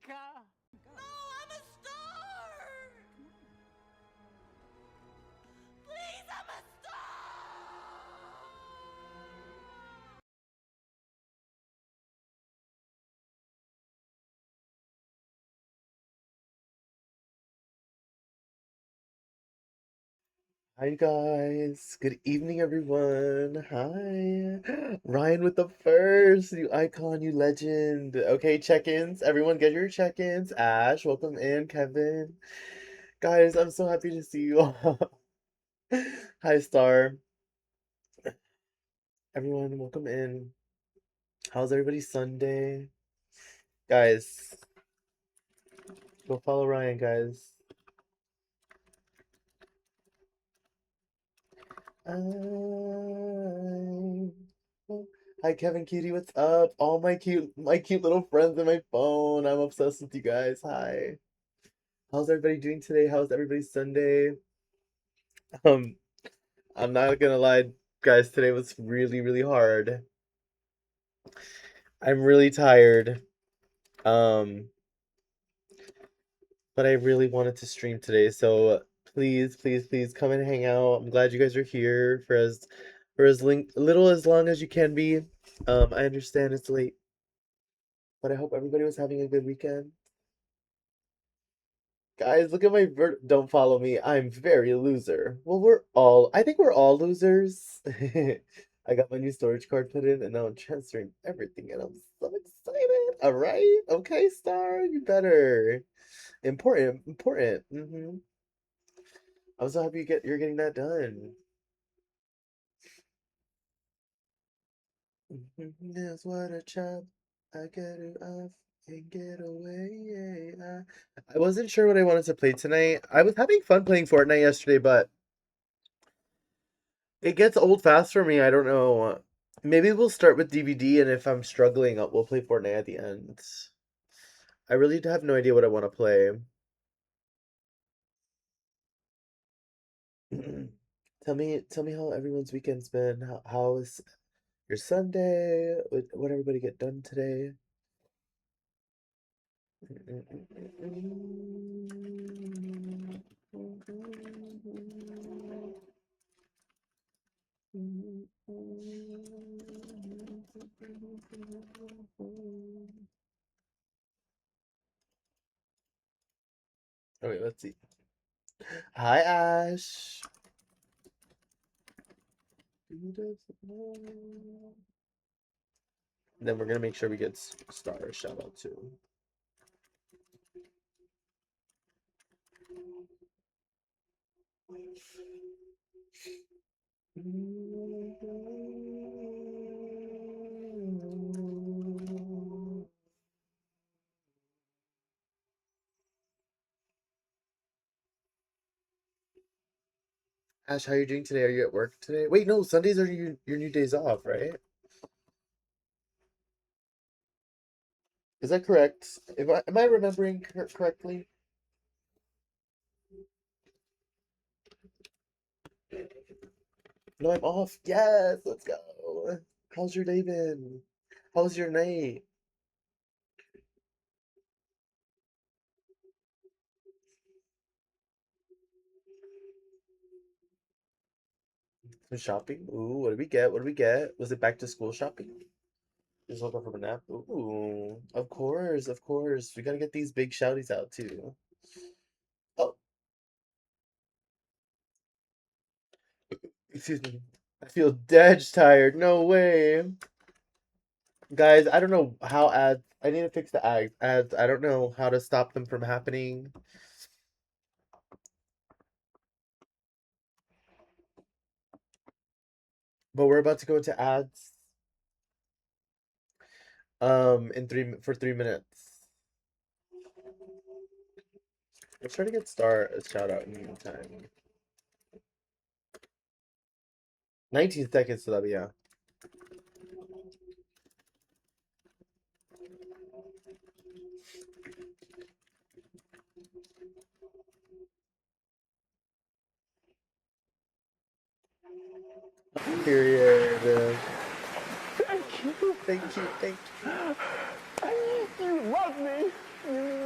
No, I'm a star! Please, I'm a star! Hi guys, good evening everyone. Hi. Ryan with the first, you icon, you legend. Okay, check-ins. Everyone get your check-ins. Ash, welcome in. Kevin. Guys, I'm so happy to see you all. Hi Star. Everyone, welcome in. How's everybody's Sunday? Guys, go follow Ryan, guys. I... Hi Kevin Cutie, what's up? All my cute little friends on my phone. I'm obsessed with you guys. Hi. How's everybody doing today? How's everybody's Sunday? Um, I'm not gonna lie, guys, today was really, really hard. I'm really tired. Um, but I really wanted to stream today, so please, please, please come and hang out. I'm glad you guys are here for as little as long as you can be. I understand it's late, but I hope everybody was having a good weekend. Guys, look at my don't follow me. I'm very loser. Well, I think we're all losers. I got my new storage card put in and now I'm transferring everything and I'm so excited. All right. Okay, Star, you better. Important, important. I'm so happy you're getting that done. That's what a chop. I get it off and get away. I wasn't sure what I wanted to play tonight. I was having fun playing Fortnite yesterday, but it gets old fast for me. I don't know. Maybe we'll start with DVD, and if I'm struggling, we'll play Fortnite at the end. I really have no idea what I want to play. Tell me how everyone's weekend's been. How is your Sunday? What everybody get done today? Okay, let's see. Hi, Ash. Then we're gonna make sure we get Star a shout out too. Ash, how are you doing today? Are you at work today? Wait, no, Sundays are your new days off, right? Is that correct? Am I remembering correctly? No, I'm off. Yes, let's go. How's your day been? How's your night? Some shopping? Ooh, what did we get? What did we get? Was it back to school shopping? Just woke up from a nap. Ooh, of course, of course. We gotta get these big shouties out too. Oh, excuse me. I feel dead tired. No way. Guys, I don't know how ads. I need to fix the ads. I don't know how to stop them from happening. But we're about to go into ads. In 3 minutes. Let's try to get Star a shout out in the meantime. 19 seconds to that, yeah. Period. Thank you. Thank you, thank you. You love me. You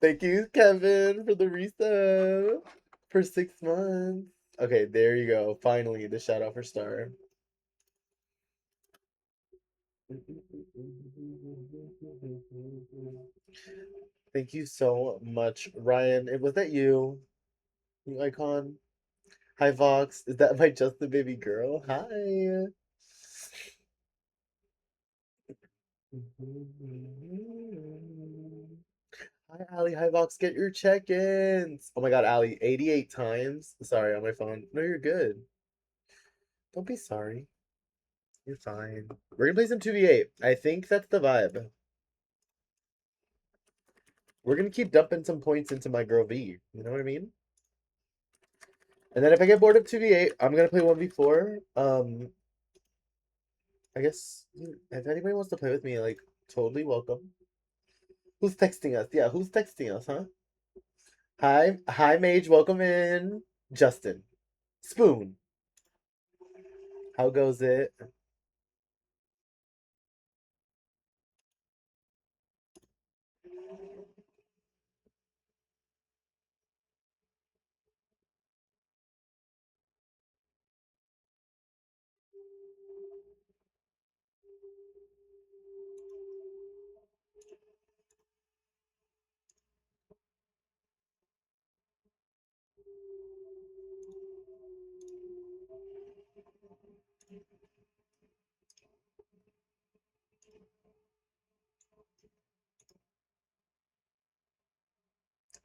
Thank you, Kevin, for the resub for 6 months. Okay, there you go. Finally, the shout out for Star. Thank you so much, Ryan. Was that you? You icon? Hi, Vox. Is that my Just the Baby Girl? Hi. Hi, Ali. Hi, Vox. Get your check-ins. Oh my God, Ali. 88 times. Sorry, on my phone. No, you're good. Don't be sorry. You're fine. We're gonna play some 2v8. I think that's the vibe. We're gonna keep dumping some points into my girl V. You know what I mean? And then if I get bored of 2v8, I'm gonna play 1v4. I guess if anybody wants to play with me, like, totally welcome. Who's texting us? Yeah, who's texting us, huh? Hi, Mage. Welcome in. Justin. Spoon. How goes it?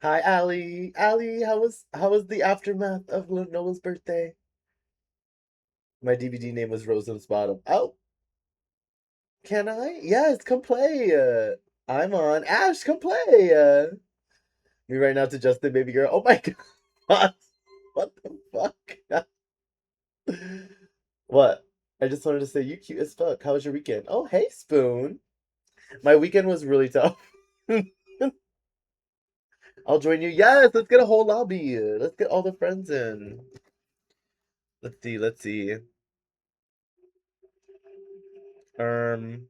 Hi, Ali. Ali, how was the aftermath of Noah's birthday? My DVD name was Rosam's Bottom. Oh, can I? Yes, come play. I'm on. Ash, come play. Me right now to Justin, baby girl. Oh my God. What the fuck? What? I just wanted to say you cute as fuck. How was your weekend? Oh, hey, Spoon. My weekend was really tough. I'll join you. Yes, let's get a whole lobby. Let's get all the friends in. Let's see, let's see. Um,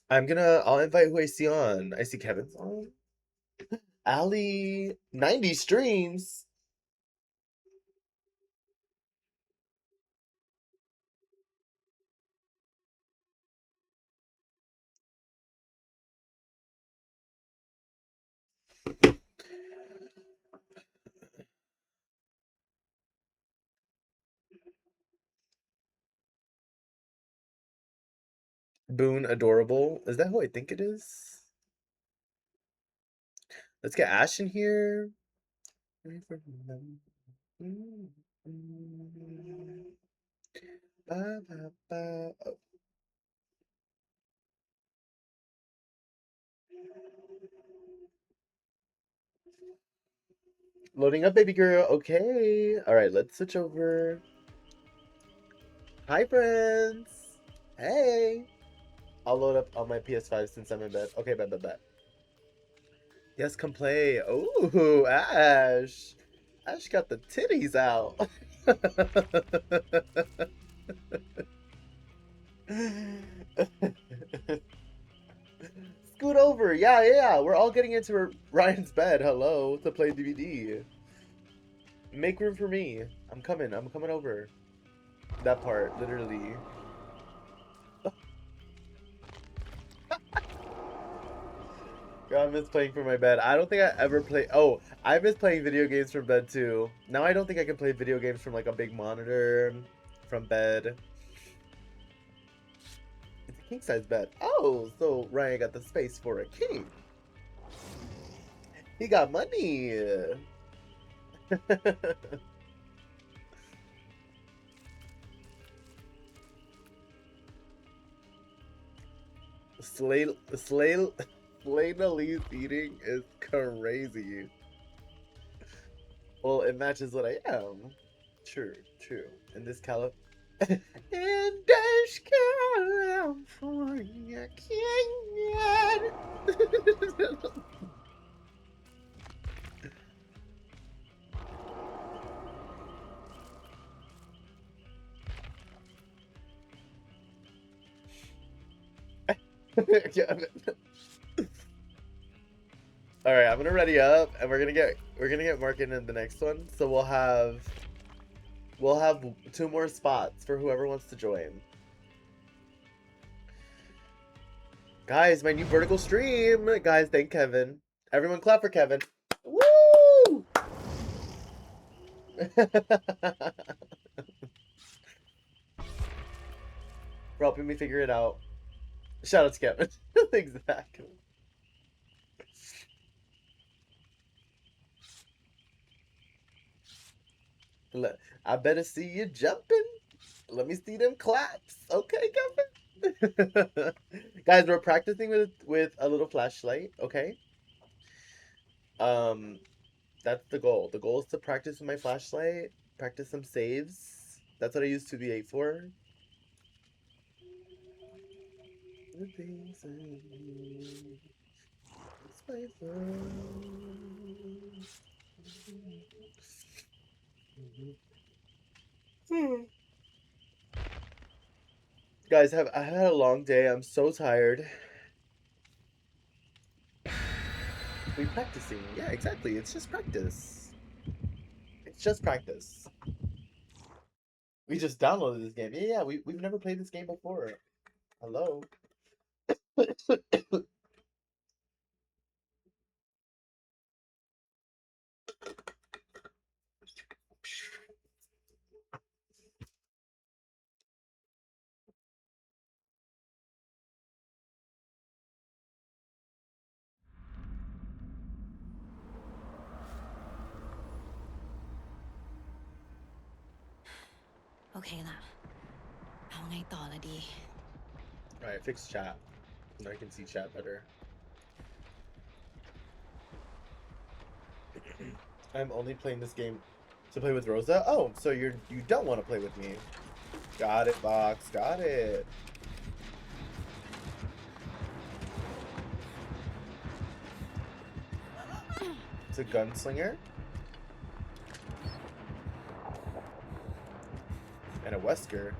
I'll invite who I see on. I see Kevin's on. Ali, 90 streams. Boone, adorable. Is that who I think it is? Let's get Ash in here. Ba, ba, ba. Oh, loading up, baby girl. Okay. All right, let's switch over. Hi, friends. Hey. I'll load up on my PS5 since I'm in bed. Okay, bet. Yes, come play. Ooh, Ash. Ash got the titties out. Scoot over. Yeah. We're all getting into Ryan's bed. Hello, to play DVD. Make room for me. I'm coming. I'm coming over. That part, literally. God, I miss playing from my bed. I don't think I ever play. Oh, I miss playing video games from bed too. Now I don't think I can play video games from like a big monitor from bed. It's a king size bed. Oh, so Ryan got the space for a king. He got money. Slay Lee's eating is crazy. Well, it matches what I am. True. In this In this California canyon. Kevin. All right, I'm gonna ready up, and we're gonna get marking in the next one. So we'll have 2 more spots for whoever wants to join. Guys, my new vertical stream. Guys, thank Kevin. Everyone, clap for Kevin. Woo! For helping me figure it out. Shout out to Kevin. Exactly. I better see you jumping. Let me see them claps. Okay, Kevin. Guys, we're practicing with a little flashlight, okay? That's the goal. The goal is to practice with my flashlight, practice some saves. That's what I use 2v8 for. The things Guys, I had a long day. I'm so tired. We practicing. Yeah, exactly. It's just practice. It's just practice. We just downloaded this game. Yeah, we've never played this game before. Hello. Okay ล่ะ เอาไงต่อละดี Alright, fix chat. Now I can see chat better. I'm only playing this game to play with Rosa? Oh, so you don't want to play with me. Got it, Box. Got it. It's a gunslinger. And a Wesker.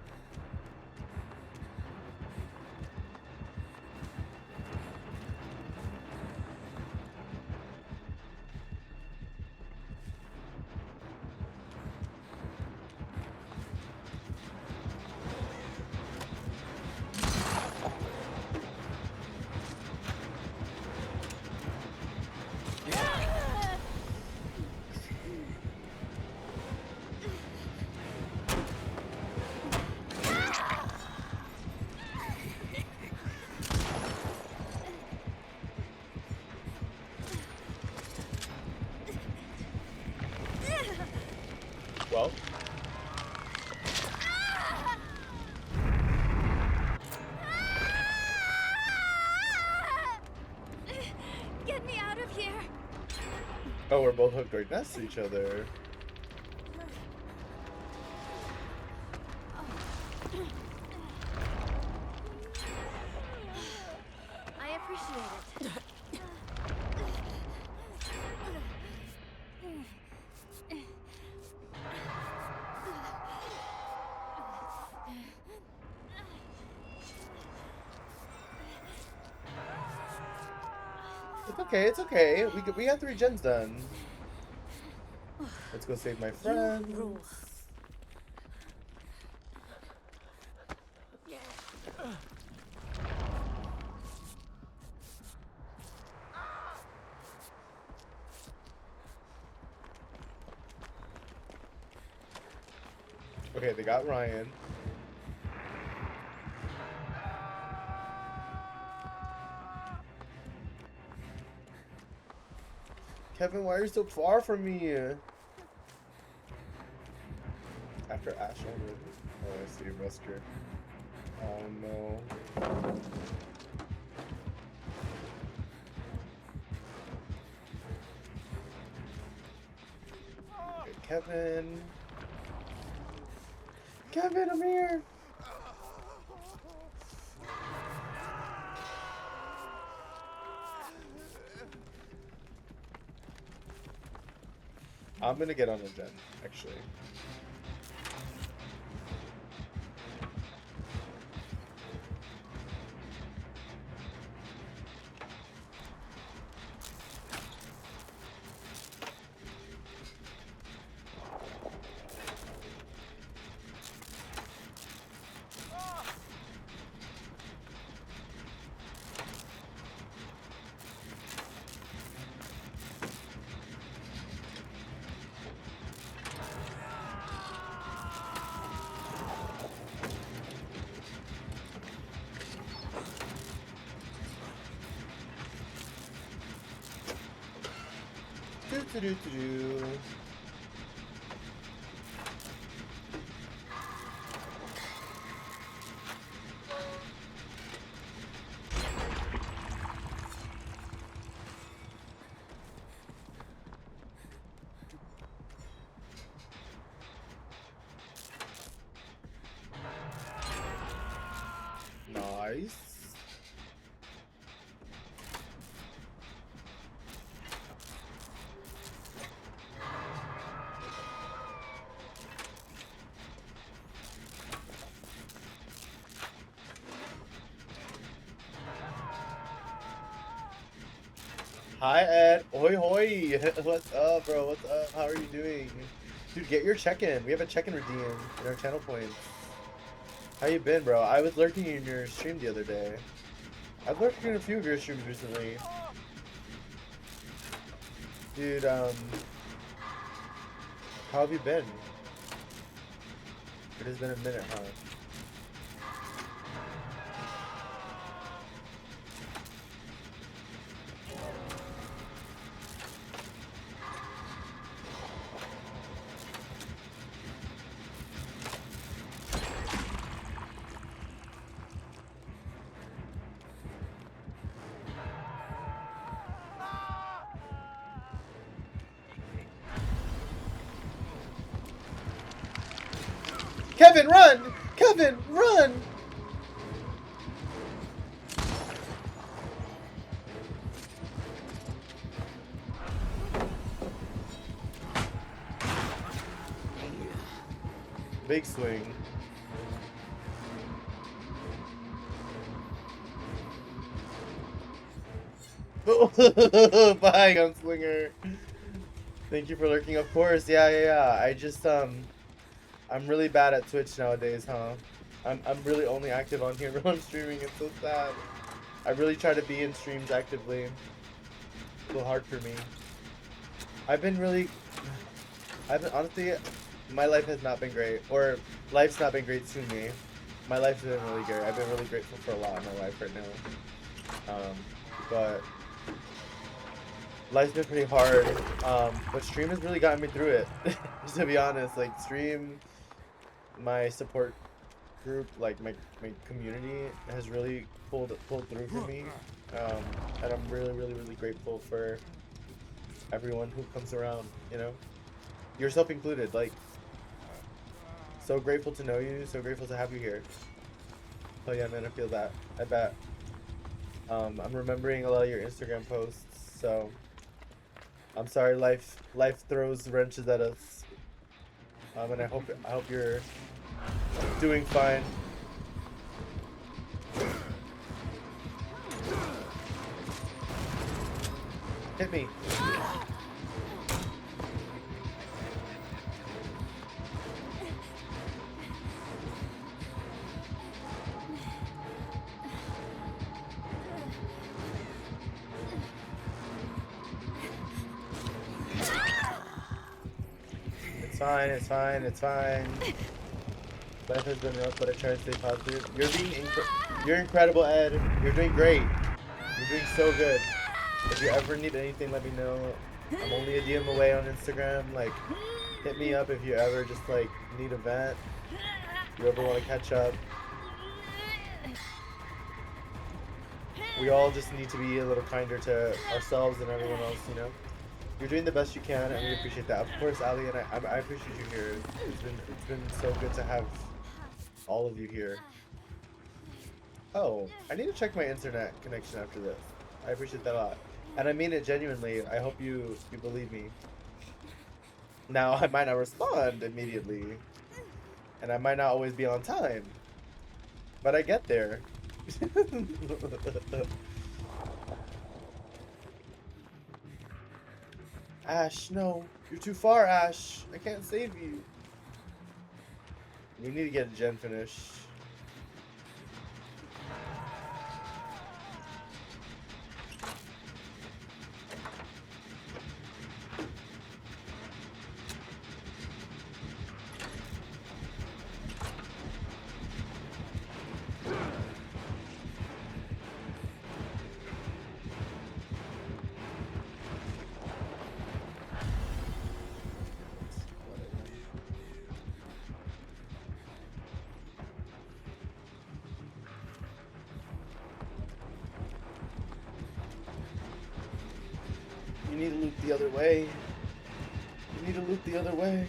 Well. Get me out of here. Oh, we're both hooked right next to each other. I appreciate it. It's okay, it's okay. We got 3 gens done. Let's go save my friends. Okay, they got Ryan. Kevin, why are you so far from me? After Ash already. Oh, I see, Wesker. Oh no. Okay, Kevin. Kevin, I'm here. I'm gonna get on a gen, actually. Do-do-do-do-do. Nice. Hi Ed. Hoi hoi. What's up, bro? What's up? How are you doing? Dude, get your check-in. We have a check-in redeem in our channel points. How you been, bro? I was lurking in your stream the other day. I've lurked in a few of your streams recently. Dude, how have you been? It has been a minute, huh? Kevin, run! Kevin, run! Big swing. Bye, gunslinger. Thank you for lurking, of course. Yeah. I just I'm really bad at Twitch nowadays, huh? I'm really only active on here when I'm streaming. It's so sad. I really try to be in streams actively. It's a little hard for me. I've been honestly, my life has not been great, or life's not been great to me. My life's been really good. I've been really grateful for a lot in my life right now. But life's been pretty hard. But stream has really gotten me through it. To be honest, like stream, my support group, like my community has really pulled through for me. And I'm really grateful for everyone who comes around, you know, yourself included. Like, so grateful to know you, so grateful to have you here. Oh yeah, man, I feel that. I bet. I'm remembering a lot of your Instagram posts, so I'm sorry life throws wrenches at us. And I hope you're doing fine. Hit me. It's fine. Life has been rough, but I try to stay positive. You're incredible, Ed. You're doing great. You're doing so good. If you ever need anything, let me know. I'm only a DM away on Instagram. Like, hit me up if you ever just like need a vent. You ever want to catch up. We all just need to be a little kinder to ourselves and everyone else, you know. You're doing the best you can, and we appreciate that. Of course, Ali, and I appreciate you here. It's been so good to have all of you here. Oh, I need to check my internet connection after this. I appreciate that a lot, and I mean it genuinely. I hope you believe me. Now, I might not respond immediately, and I might not always be on time, but I get there. Ash, no. You're too far, Ash. I can't save you. We need to get a gen finish. You need to loop the other way. You need to loop the other way.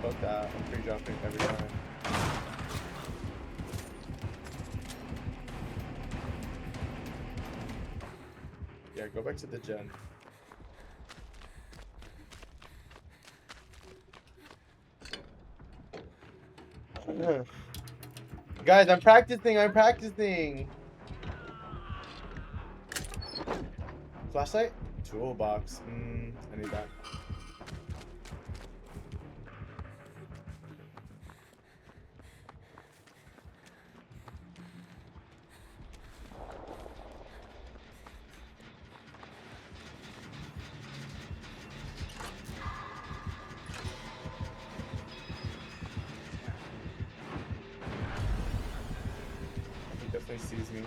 Fuck that. I'm free jumping every time. Yeah, go back to the gen. Guys, I'm practicing. Flashlight? Toolbox. I need that. He definitely sees me.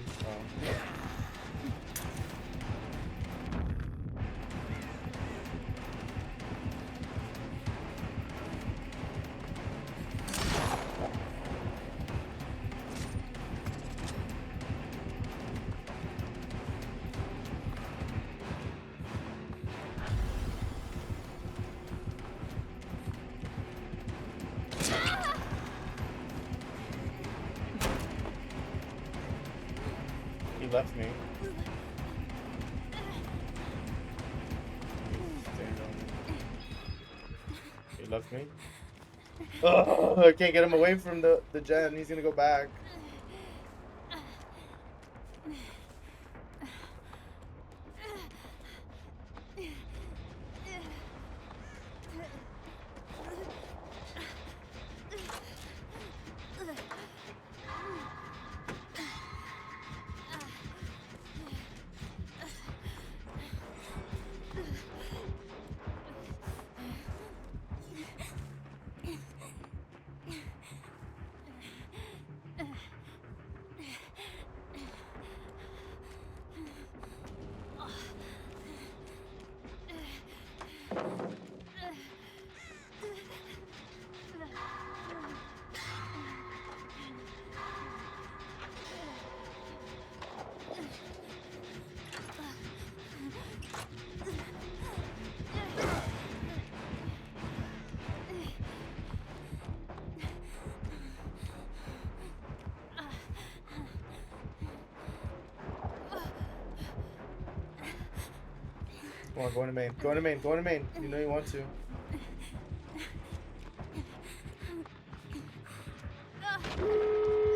He left me. He left me. Oh, I can't get him away from the gen. He's gonna go back. Come on, go into main. Go into main. Go into main. You know you want to.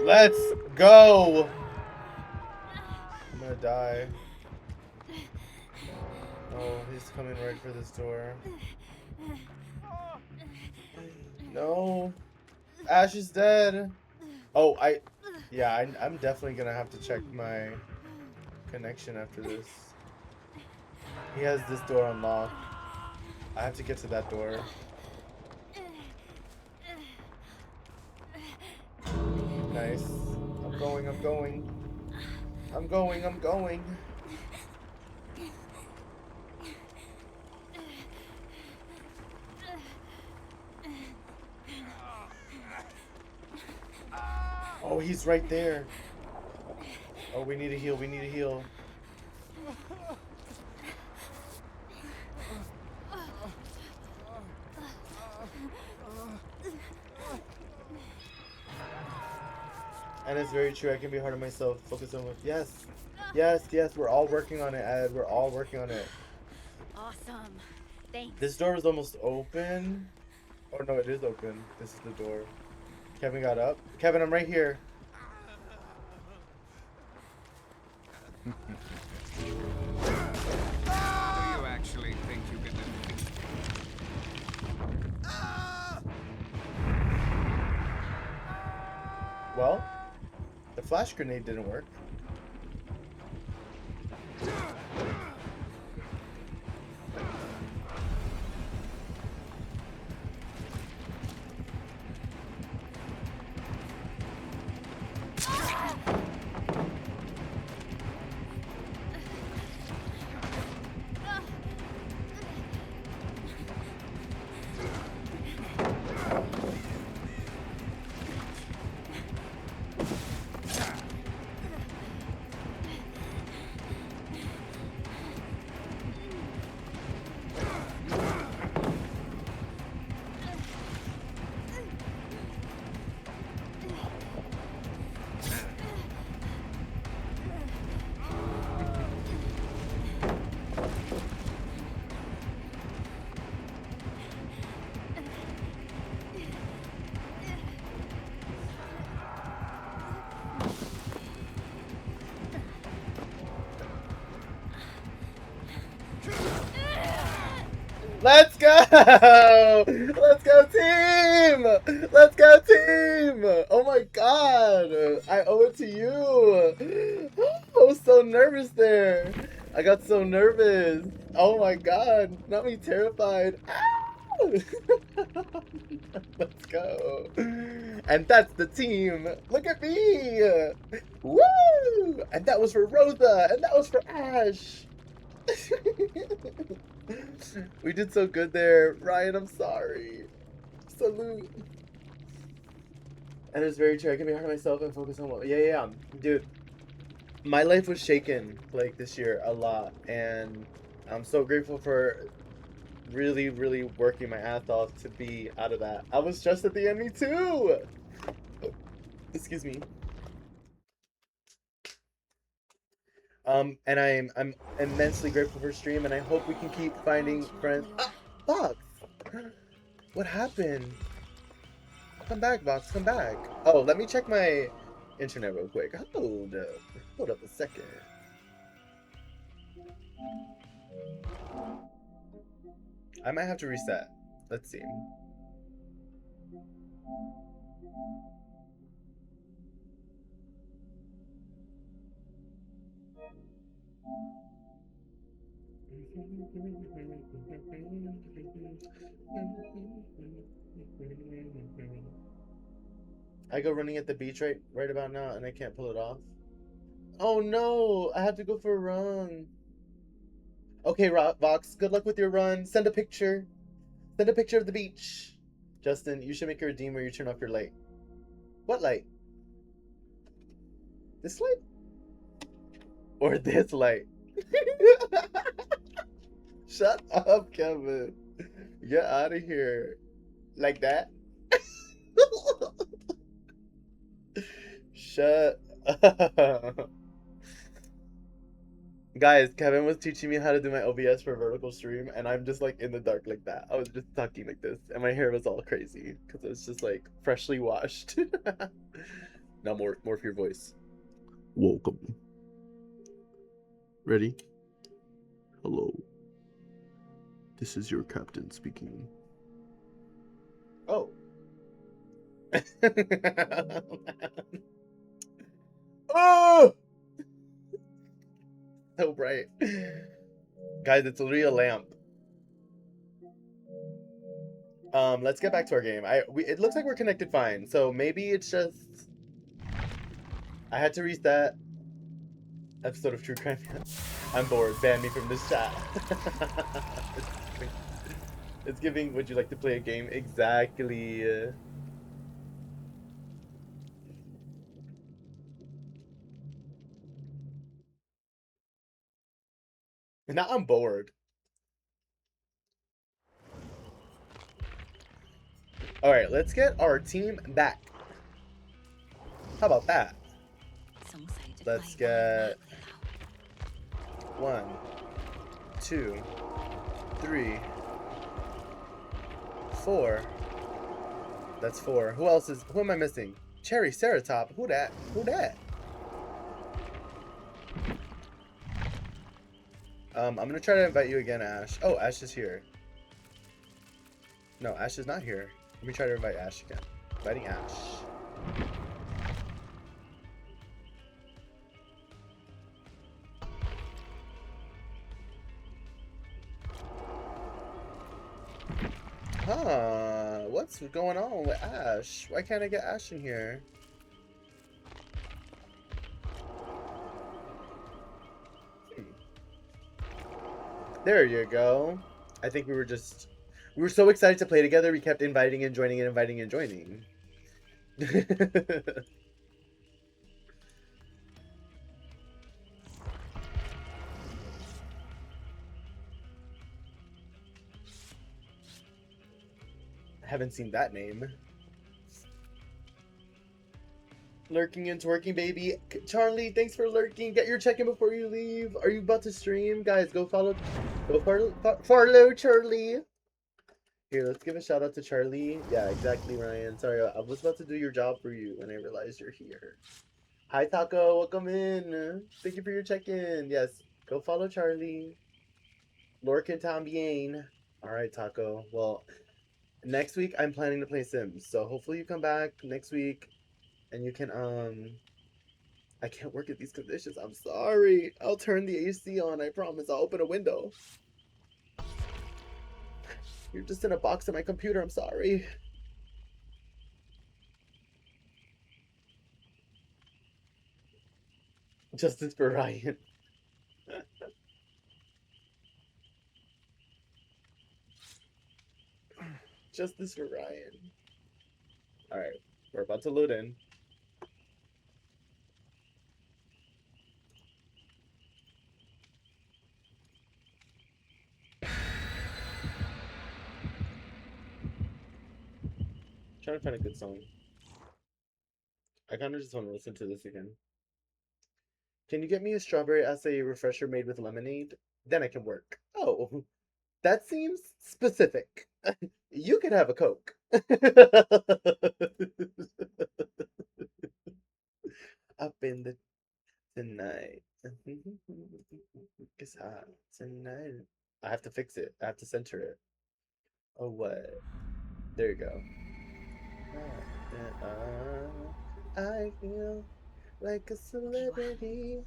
Let's go! I'm gonna die. Oh, he's coming right for this door. No. Ash is dead. Oh, yeah, I'm definitely gonna have to check my connection after this. He has this door unlocked. I have to get to that door. Nice. I'm going. Oh, he's right there. Oh, we need to heal. And it's very true. I can be hard on myself. Focus on what. Yes. We're all working on it, Ed. We're all working on it. Awesome. Thanks. This door is almost open. Oh no, it is open. This is the door. Kevin got up. Kevin, I'm right here. Do you actually think you can defeat me? Well, the flash grenade didn't work. Let's go team! Let's go team! Oh my god! I owe it to you! I was so nervous there. I got so nervous. Oh my god, not me terrified. Let's go. And that's the team. Look at me. Woo! And that was for Rosa. And that was for Ash. We did so good there. Ryan, I'm sorry. Salute. And it's very true. I can be hard on myself and focus on what. Yeah. Dude, my life was shaken like this year a lot. And I'm so grateful for really, really working my ass off to be out of that. I was stressed at the end, me too. Excuse me. And I'm immensely grateful for stream, and I hope we can keep finding friends. Ah, Vox! What happened? Come back, Vox. Come back. Oh, let me check my internet real quick. Hold up a second. I might have to reset. Let's see. I go running at the beach right about now, and I can't pull it off. Oh no! I have to go for a run. Okay, Vox. Good luck with your run. Send a picture. Send a picture of the beach. Justin, you should make a redeem where you turn off your light. What light? This light? Or this light? Shut up, Kevin. Get out of here. Like that? Shut up. Guys, Kevin was teaching me how to do my OBS for vertical stream, and I'm just like in the dark like that. I was just talking like this, and my hair was all crazy because it was just like freshly washed. Now more for your voice. Welcome. Ready? Hello. This is your captain speaking. Oh. Oh! So bright. Guys, it's literally a lamp. Let's get back to our game. It looks like we're connected fine, so maybe it's just I had to reset. Episode of True Crime. I'm bored. Ban me from this chat. It's giving. Would you like to play a game? Exactly. Now I'm bored. All right, let's get our team back. How about that? Let's get 1, 2, 3, 4. That's 4. Who else is? Who am I missing? Cherry Ceratop. Who that? Who that? I'm gonna try to invite you again, Ash. Oh, Ash is here. No, Ash is not here. Let me try to invite Ash again. Inviting Ash. Huh, what's going on with Ash? Why can't I get Ash in here? There you go. I think we were so excited to play together, we kept inviting and joining and inviting and joining. Haven't seen that name. Lurking and twerking, baby. Charlie, thanks for lurking. Get your check-in before you leave. Are you about to stream? Guys, go follow Charlie. Here, let's give a shout out to Charlie. Yeah, exactly, Ryan. Sorry, I was about to do your job for you and I realized you're here. Hi, Taco. Welcome in. Thank you for your check-in. Yes, go follow Charlie. Lorcan tambien. All right, Taco. Well, next week I'm planning to play Sims, so hopefully you come back next week and you can I can't work at these conditions. I'm sorry. I'll turn the AC on. I promise. I'll open a window. You're just in a box in my computer. I'm sorry. Justice for Ryan. Justice for Ryan. All right, we're about to load in. Trying to find a good song. I kind of just want to listen to this again. Can you get me a strawberry acai refresher made with lemonade? Then I can work. Oh, that seems specific. You can have a Coke. Up in the tonight. It's hot tonight. I have to fix it. I have to center it. Oh, what? There you go. I feel like a celebrity.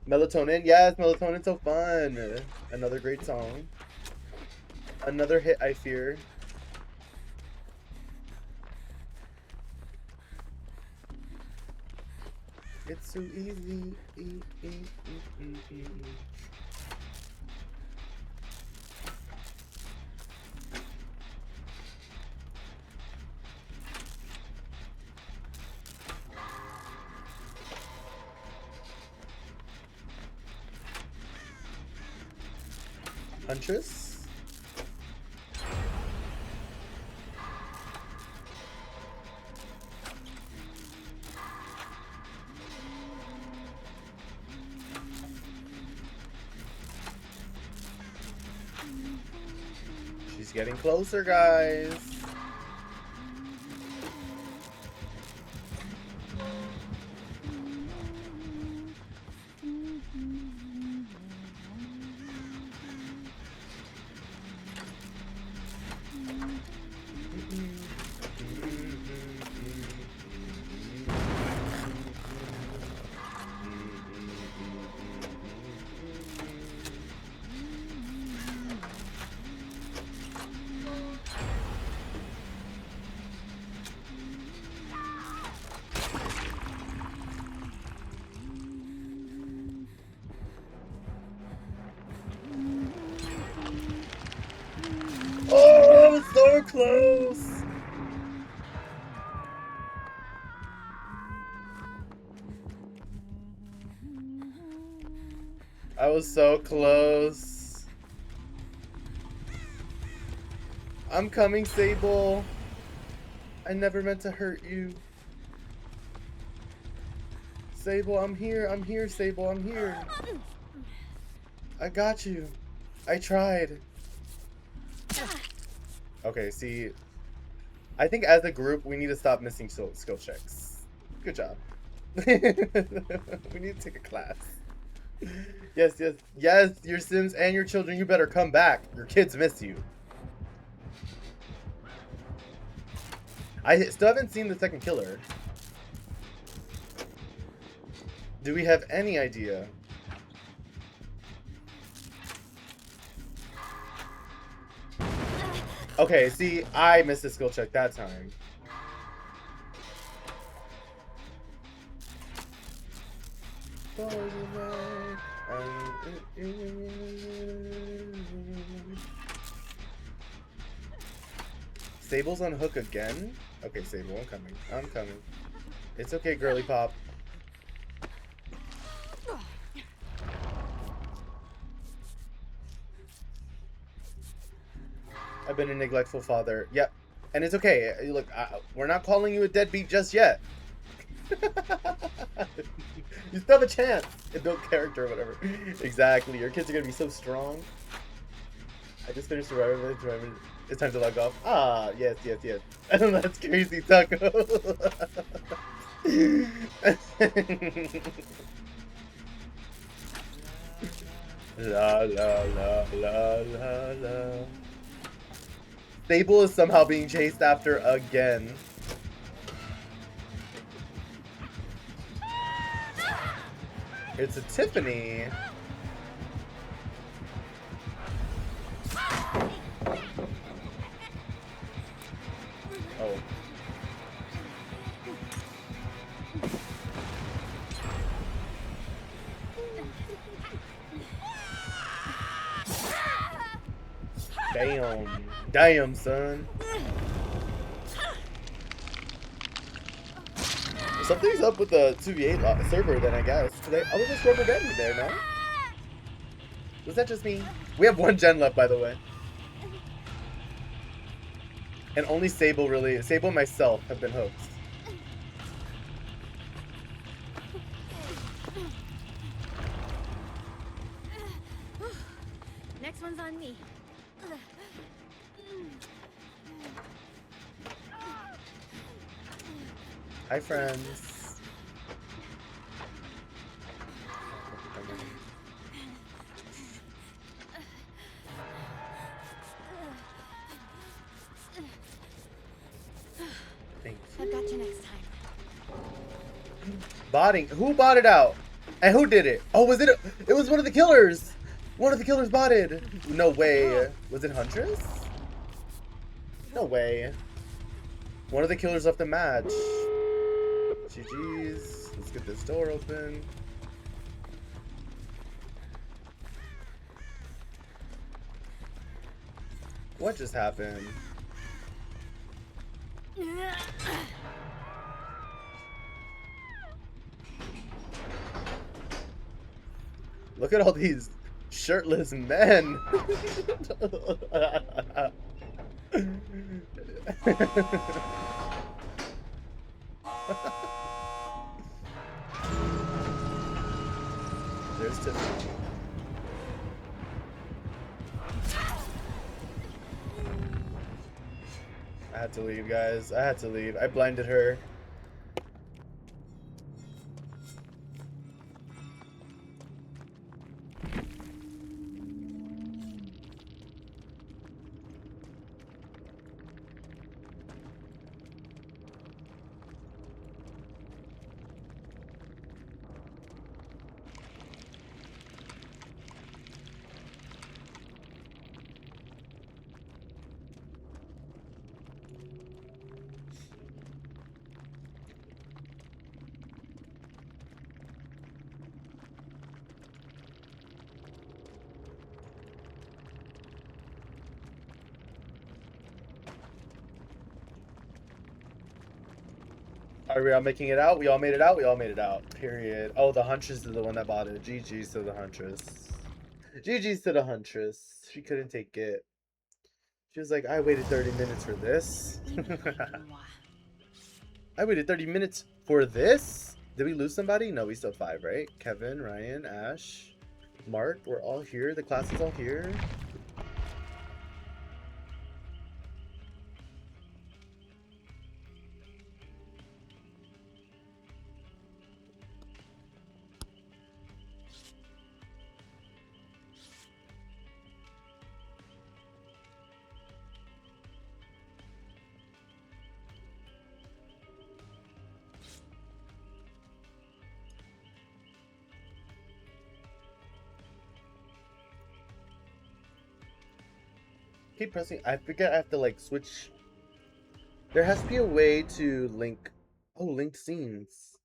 Melatonin, yes, melatonin's so fun. Another great song. Another hit, I fear. It's so easy. Huntress? She's getting closer, guys. Oh, so close. I was so close. I'm coming, Sable. I never meant to hurt you. Sable, I'm here. I'm here, Sable. I'm here. I got you. I tried. Okay, see, I think as a group, we need to stop missing skill checks. Good job. We need to take a class. Yes, yes, yes, your Sims and your children, you better come back. Your kids miss you. I still haven't seen the second killer. Do we have any idea? Okay, see, I missed a skill check that time. Sable's on hook again? Okay, Sable, I'm coming. I'm coming. It's okay, girly pop. I've been a neglectful father. Yep. And it's okay. Look, we're not calling you a deadbeat just yet. You still have a chance to build character or whatever. Exactly. Your kids are going to be so strong. I just finished Survivor. It's time to log off. Ah, yes, yes, yes. That's crazy, Taco. La, la, la, la, la, la. Sable is somehow being chased after again. It's a Tiffany. Oh. Damn. Damn, son. Something's up with the 2v8 server then, I guess. Today, I was just rubber banding there, no? Was that just me? We have one gen left, by the way. And only Sable and myself have been hooked. Next one's on me. Hi, friends. Thanks. I've got you next time. Botting. Who botted out? And who did it? Oh, was it? It was one of the killers. One of the killers botted. No way. Was it Huntress? No way. One of the killers left the match. GG's. Let's get this door open. What just happened? Look at all these shirtless men. There's Tiffany. I had to leave, guys. I had to leave. I blinded her. Are we all making it out? We all made it out? We all made it out. Period. Oh, the Huntress is the one that bought it. GG's to the Huntress. GG's to the Huntress. She couldn't take it. She was like, I waited 30 minutes for this. I waited 30 minutes for this? Did we lose somebody? No, we still have 5, right? Kevin, Ryan, Ash, Mark. We're all here. The class is all here. Keep pressing. I forget I have to like switch. There has to be a way to link. Oh, linked scenes.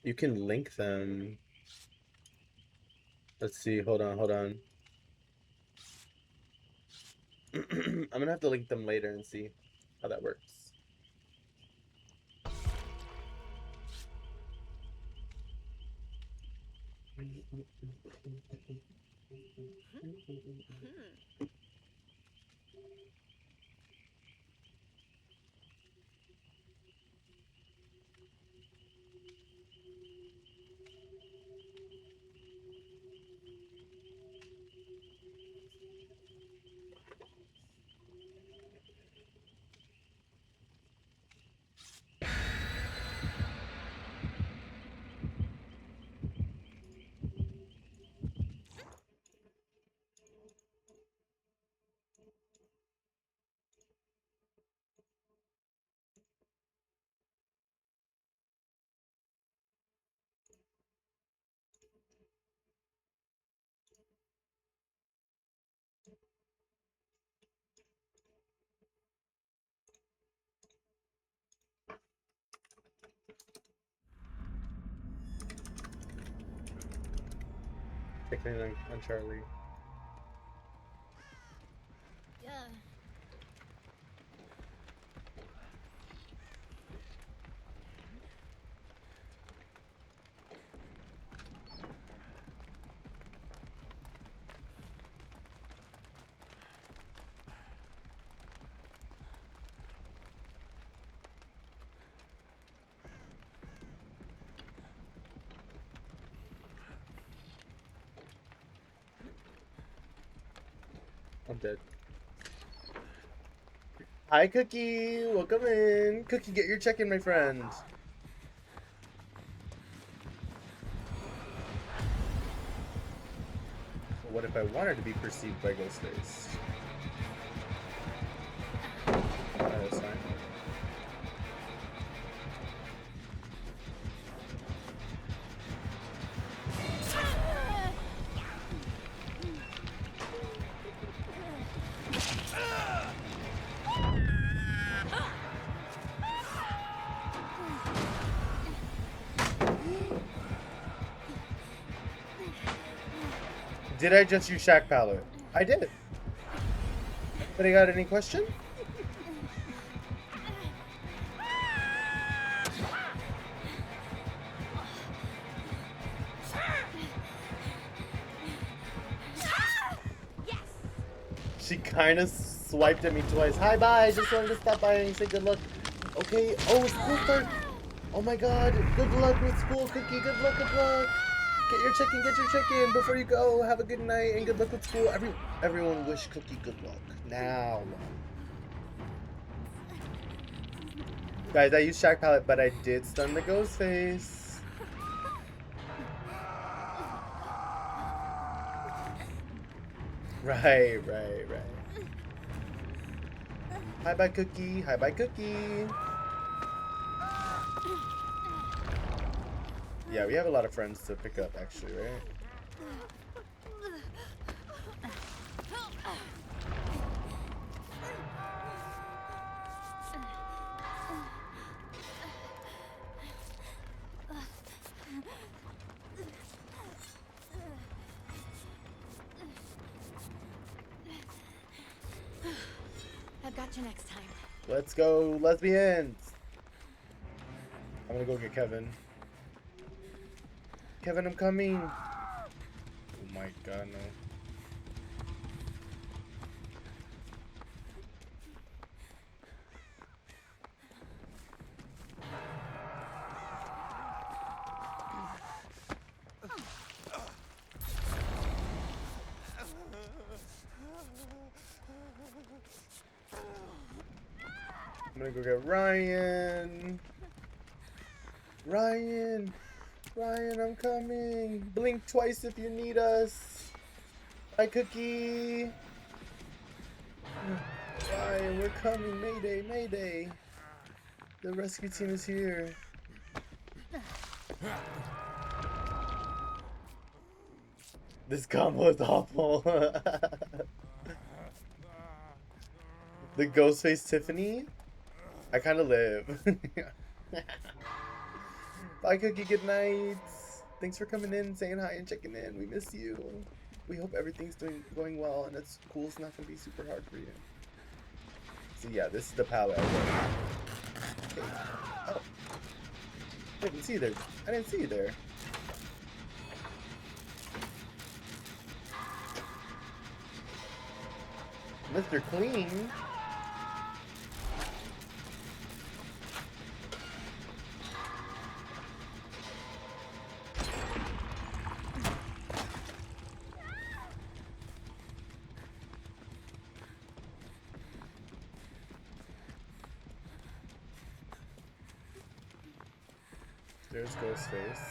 You can link them. Let's see. Hold on. Hold on. I'm gonna have to link them later and see how that works. Picking on Charlie. Yeah. I'm dead. Hi, Cookie. Welcome in. Cookie, get your check-in, my friend. But what if I wanted to be perceived by Ghostface? That's fine. Did I just use Shack Palette? I did. But I got any question? She kind of swiped at me twice. Hi, bye. Just wanted to stop by and say good luck. Okay. Oh, school start. Oh my God. Good luck with school, Cookie. Good luck. Good luck. Get your check-in. Get your check-in before you go. Have a good night and good luck with school. Everyone wish Cookie good luck. Now. Guys, I used Shack Palette, but I did stun the ghost face. Right. Hi, bye, Cookie. Hi, bye, Cookie. Yeah, we have a lot of friends to pick up, actually, right? I've got you next time. Let's go, lesbians! I'm gonna go get Kevin. Kevin, I'm coming! Oh my God, no. I'm gonna go get Ryan. Ryan, I'm coming. Blink twice if you need us. Bye, Cookie. Ryan, we're coming. Mayday, Mayday. The rescue team is here. This combo is awful. The Ghostface Tiffany? I kind of live. Bye, Cookie. Good night. Thanks for coming in, saying hi, and checking in. We miss you. We hope everything's going well, and that school's not going to be super hard for you. So yeah, this is the palette. Okay. Oh. I didn't see you there. I didn't see you there. Mr. Clean. There's Ghostface.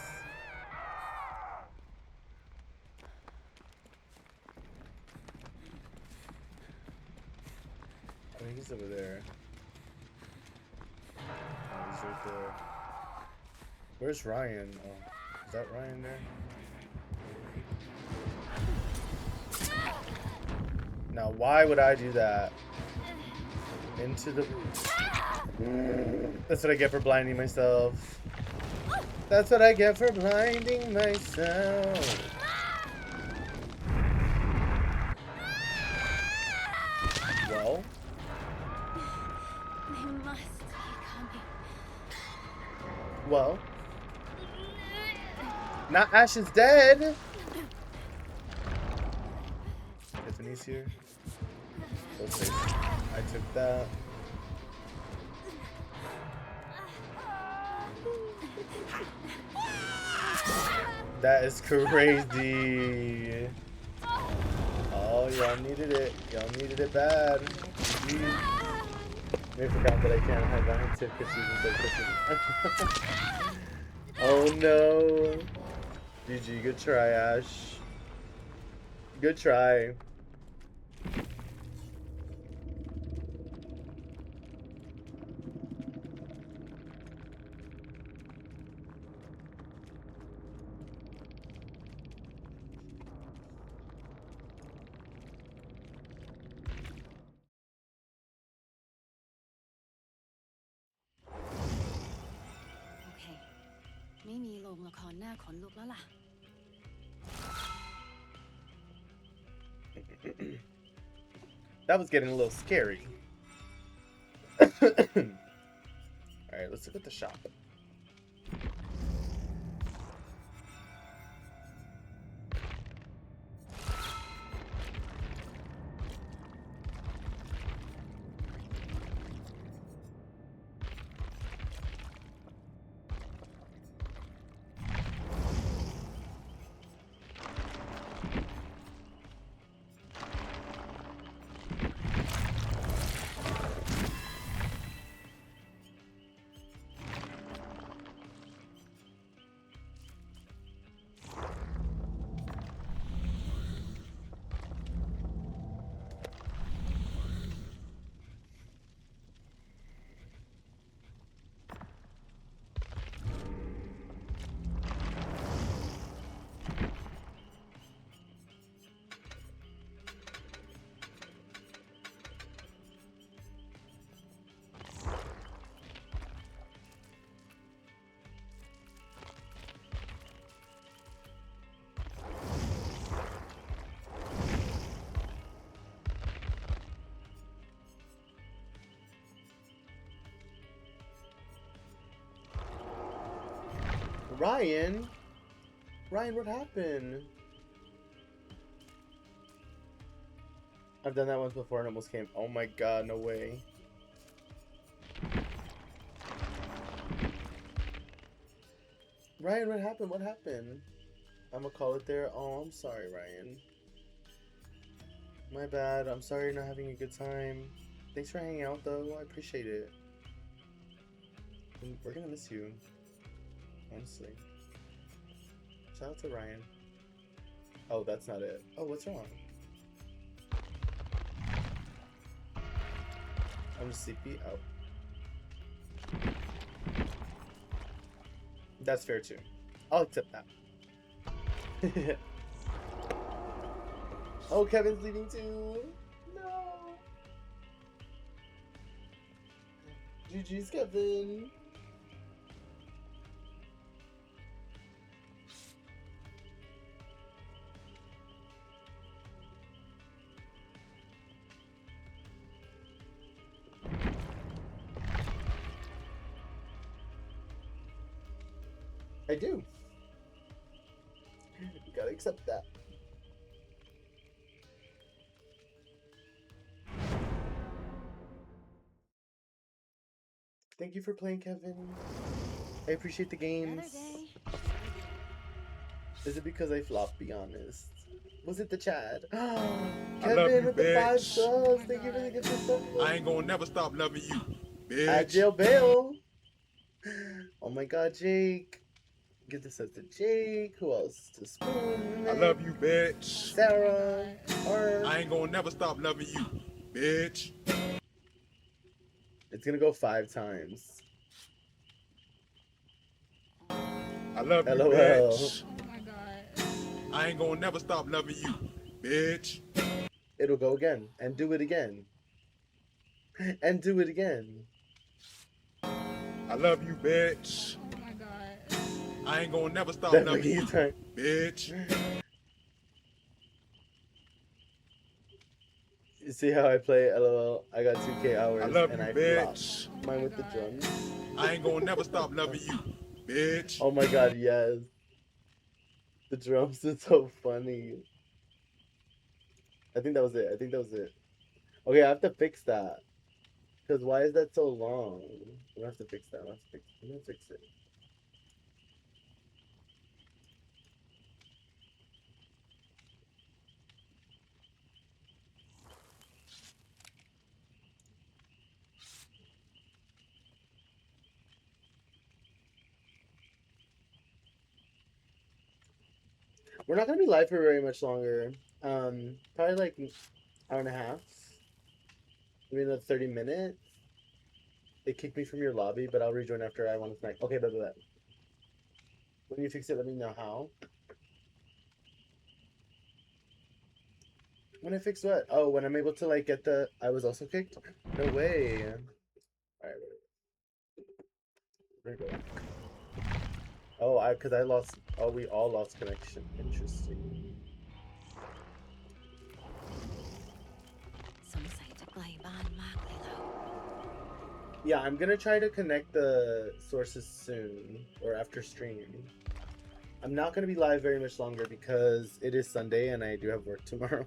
I think he's over there. Oh, he's right there. Where's Ryan? Oh, is that Ryan there? Now, why would I do that? Into the... That's what I get for blinding myself. That's what I get for blinding myself. Well, not Ash is dead. Tiffany's here. Okay, I took that. That is crazy. Oh, y'all needed it. Y'all needed it bad. I forgot that I can't hide behind Tiff because she's in Tiffany. Oh no. GG, good try, Ash. Good try. Okay. ไม่มีโรงละครหน้าขนลุกแล้วล่ะ That was getting a little scary. Alright, let's look at the shop. Ryan? Ryan, what happened? I've done that once before and almost came. Oh my god, no way. Ryan, what happened? What happened? I'm gonna call it there. Oh, I'm sorry, Ryan. My bad. I'm sorry you're not having a good time. Thanks for hanging out, though. I appreciate it. We're gonna miss you. Honestly. Shout out to Ryan. Oh, that's not it. Oh, what's wrong? I'm sleepy. Oh. That's fair too. I'll accept that. Oh, Kevin's leaving too. No. GG's, Kevin. I do. You gotta accept that. Thank you for playing, Kevin. I appreciate the games. Is it because I flopped? Be honest. Was it the Chad? Kevin with the 5 subs. Thank you for the gift of stuff. I ain't gonna never stop loving you, bitch. At jail bail. Oh my god, Jake. Give this up to Jake. Who else? To Spoon. I love you, bitch. Sarah. I ain't gonna never stop loving you, bitch. It's gonna go 5 times. I love you, LOL. bitch. Oh my god. I ain't gonna never stop loving you, bitch. It'll go again. And do it again. And do it again. I love you, bitch. Oh my god. I ain't gonna never stop That loving fucking you, time. bitch. You see how I play? LOL. I got 2K hours I love and you, I bitch. flopped. Mine with the drums. I ain't gonna never stop loving you, bitch. Oh my god, yes. The drums are so funny. I think that was it. I think that was it. Okay, I have to fix that. Because why is that so long? I have to fix that. I have to fix it. I'm gonna fix it. We're not gonna be live for very much longer. Probably like an hour and a half. Maybe another 30 minutes. They kicked me from your lobby, but I'll rejoin after I want a snack. Okay, blah, blah, blah. When you fix it, let me know how. When I fix what? Oh, when I'm able to like get the. I was also kicked. No way. All right, where to go? Oh, because I lost. Oh, we all lost connection. Interesting. สงสัยจะไกลบ้านมากเลยเรา Yeah, I'm gonna try to connect the sources soon or after stream. I'm not gonna be live very much longer because it is Sunday and I do have work tomorrow.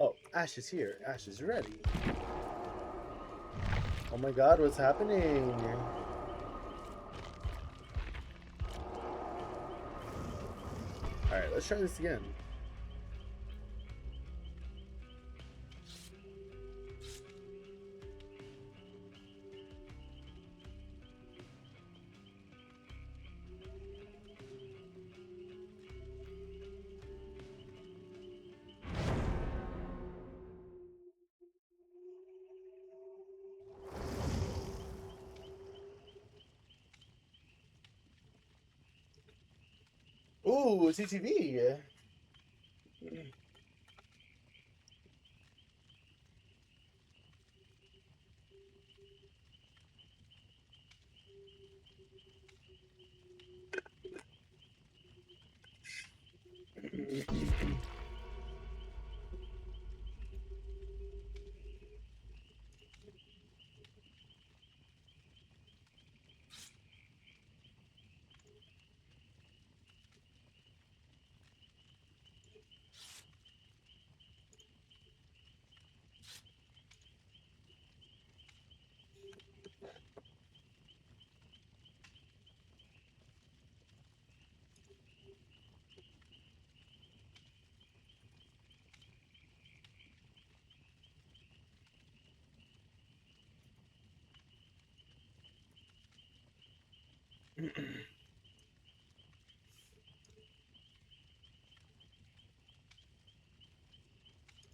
Oh, Ash is here. Ash is ready. Oh my god, what's happening? Alright, let's try this again. Ooh, CTV.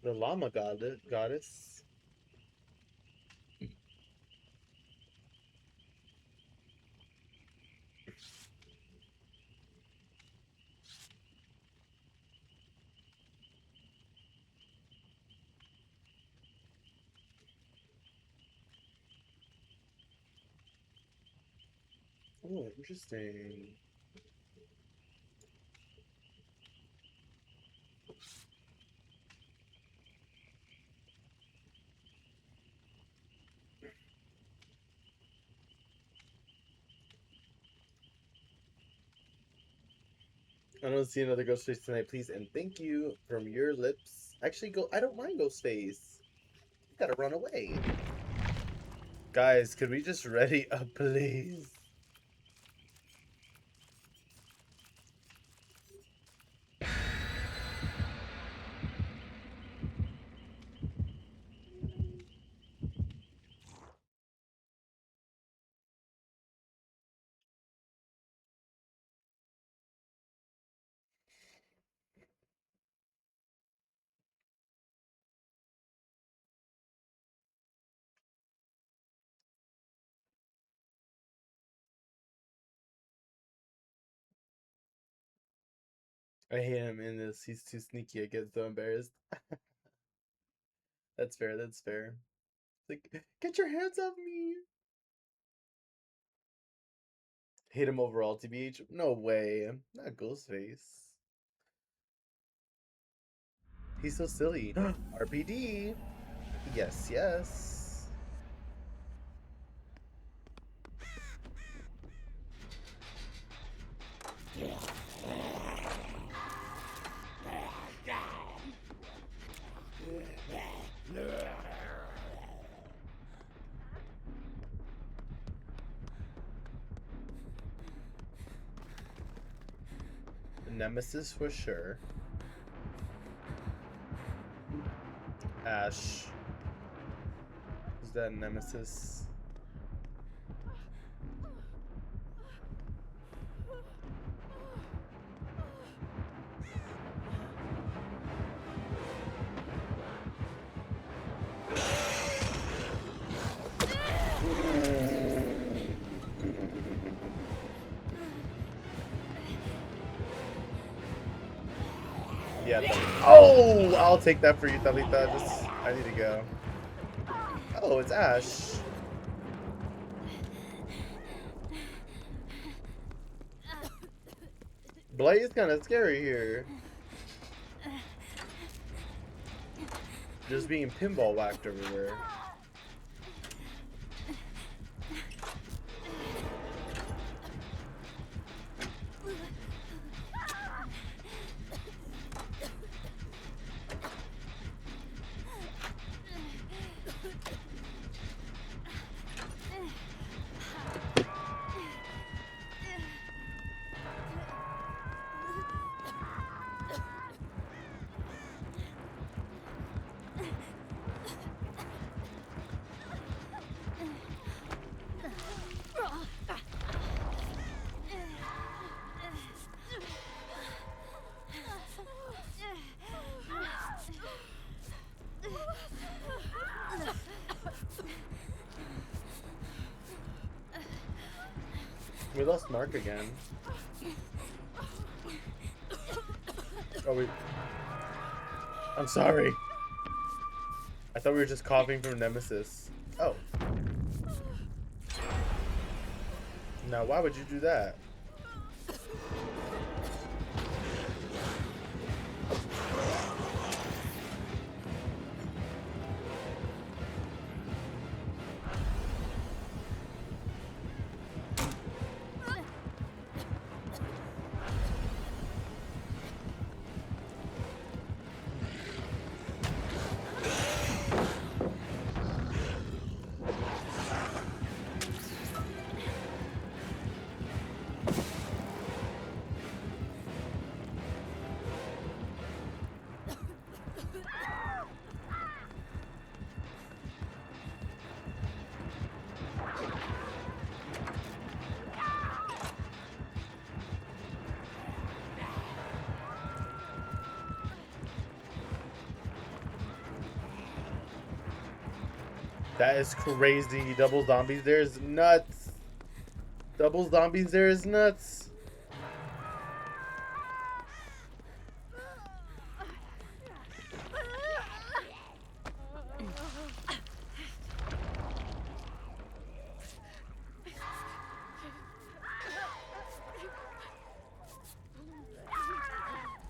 The llama goddess. Oh, interesting. I don't see another ghost face tonight, please, and thank you from your lips. Actually, go. I don't mind ghost face. You gotta run away, guys. Could we just ready up, please? I hate him in this. He's too sneaky. I get so embarrassed. That's fair. That's fair. Like, get your hands off me. Hate him overall, TBH. No way. Not Ghostface. He's so silly. RPD. Yes, yes. Nemesis for sure. Ash. Is that Nemesis? Yeah. Oh, I'll take that for you, Talitha. Just, I need to go. Oh, it's Ash. Blight is kind of scary here. Just being pinball whacked everywhere. We lost Mark again. Oh, I'm sorry. I thought we were just coughing from Nemesis. Oh. Now, why would you do that? That is crazy. Double zombies there is nuts. Double zombies there is nuts.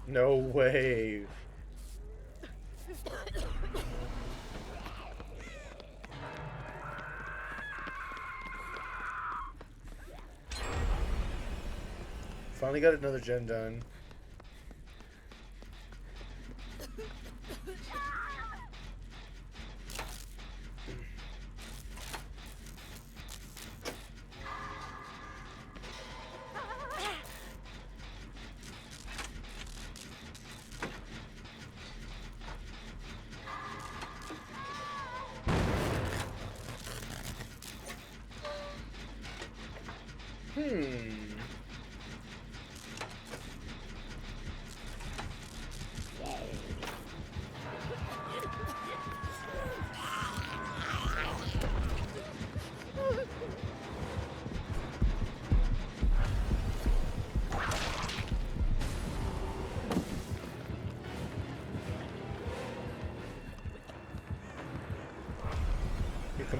No way. Finally got another gen done.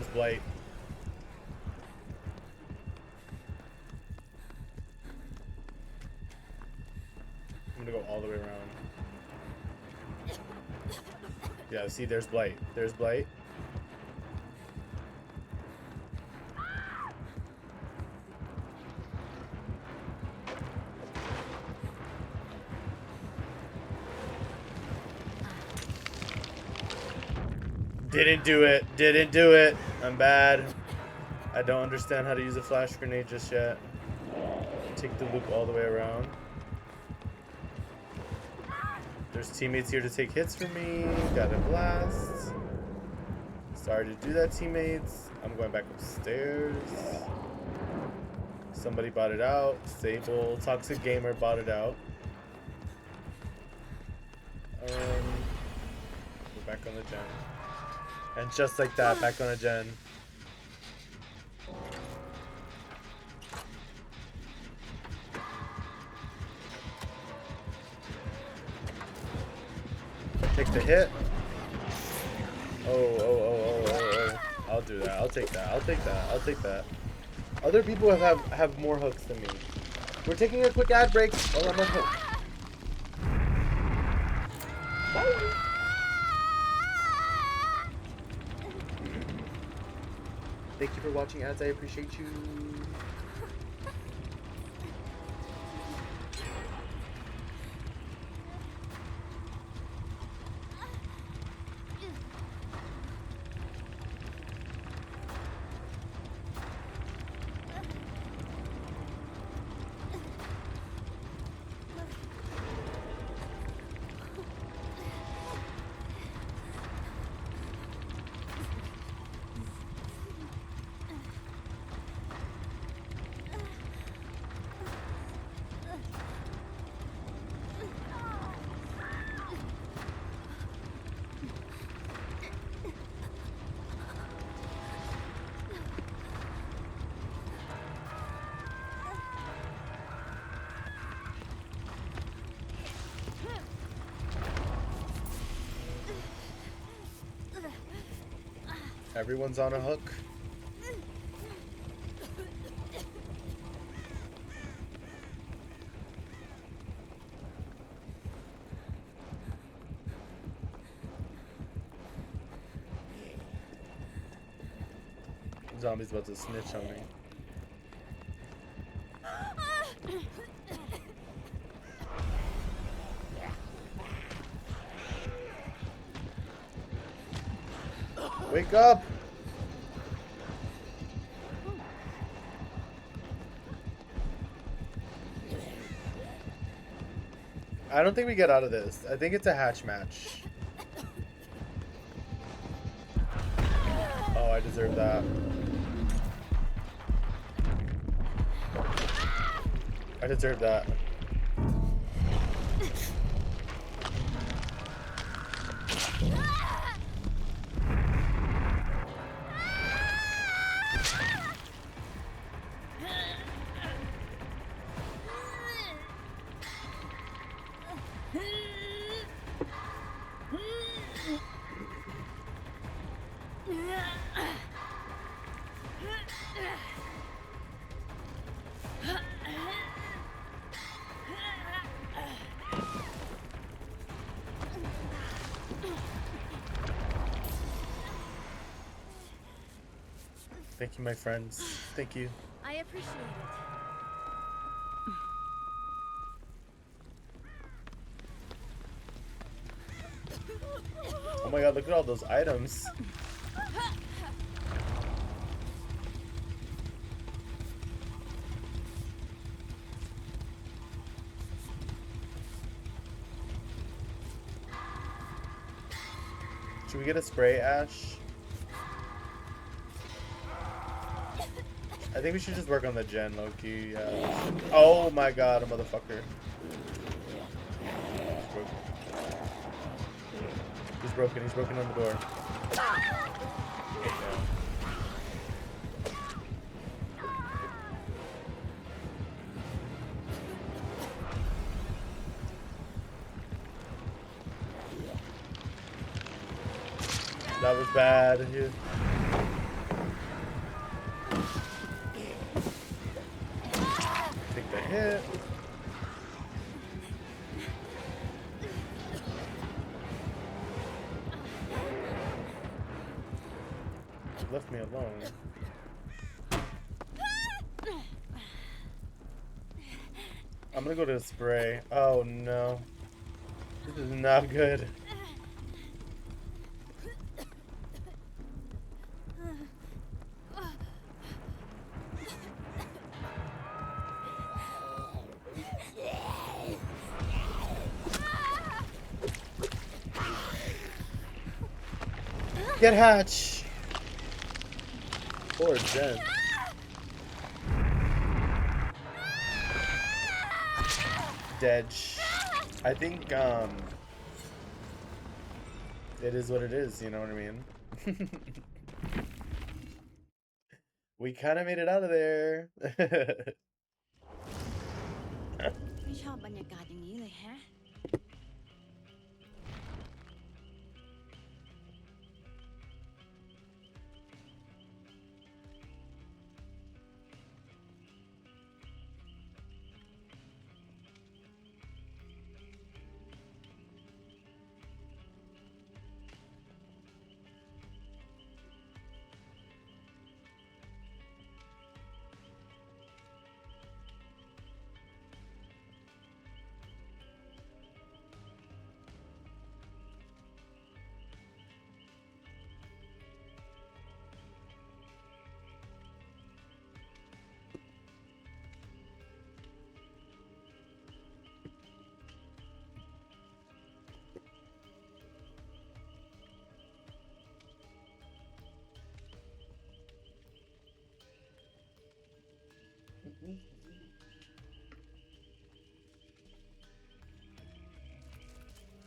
comes Blight. I'm gonna go all the way around. Yeah, see, there's Blight. There's Blight. Didn't do it. Didn't do it. I'm bad. I don't understand how to use a flash grenade just yet. Take the loop all the way around. There's teammates here to take hits for me. Got a blast. Sorry to do that, teammates. I'm going back upstairs. Somebody bought it out. Sable. Toxic Gamer bought it out. We're back on the gen. And just like that, back on a gen. Take the hit. Oh. I'll do that. I'll take that. I'll take that. I'll take that. Other people have more hooks than me. We're taking a quick ad break while I'm on hook. Bye. Thank you for watching ads. I appreciate you. Everyone's on a hook. Zombie's about to snitch on me. Wake up! I don't think we get out of this. I think it's a hatch match. Oh, I deserve that. I deserve that. Thank you, my friends. Thank you. I appreciate it. Oh my god, look at all those items. Should we get a spray, Ash? I think we should just work on the gen, Loki. Oh my god, a motherfucker. He's broken. He's broken on the door. That was bad. like left me alone. I'm gonna go to the spray. Oh no. This is not good. Get Hatch! Poor Jen. Dead. I think, it is what it is, you know what I mean? We kind of made it out of there. ไม่ชอบบรรยากาศอย่างนี้เลยแฮะ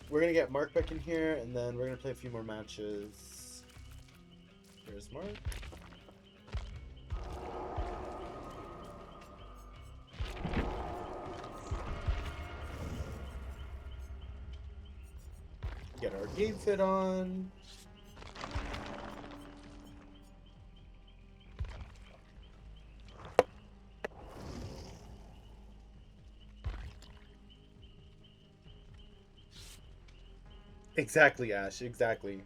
We're gonna get Mark back in here, and then we're gonna play a few more matches. Here's Mark. Get our game fit on. Exactly, Ash. Exactly.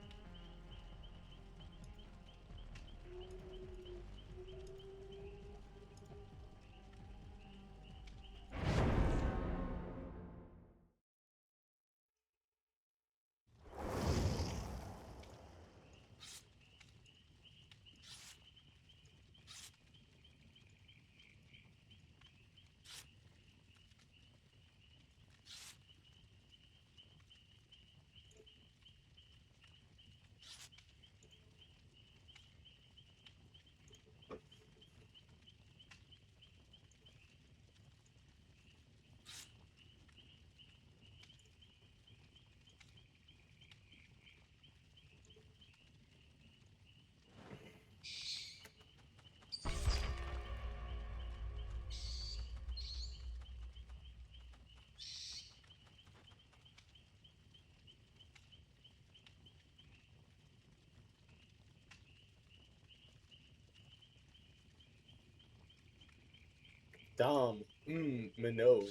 Dom. Minot.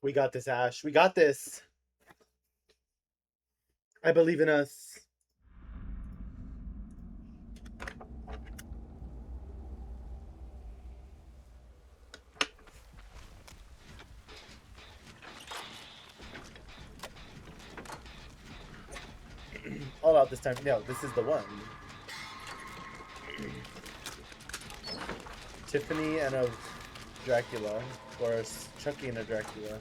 We got this, Ash. We got this. I believe in us. All out this time. No, this is the one. Tiffany and a Dracula. Or a Chucky and a Dracula.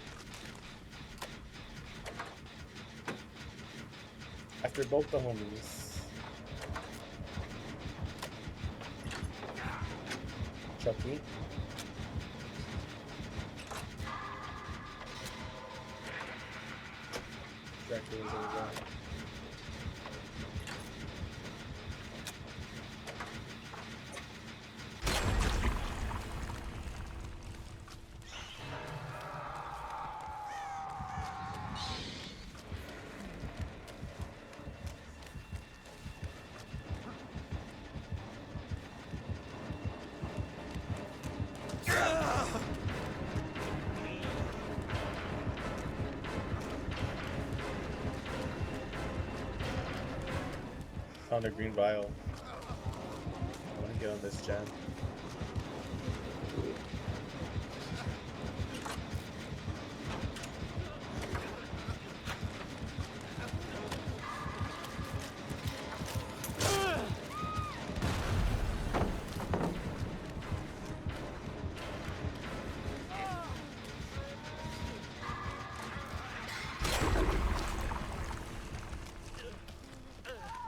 After both the homies. Chucky. Dracula's over there. Found a green vial. I want to get on this gen.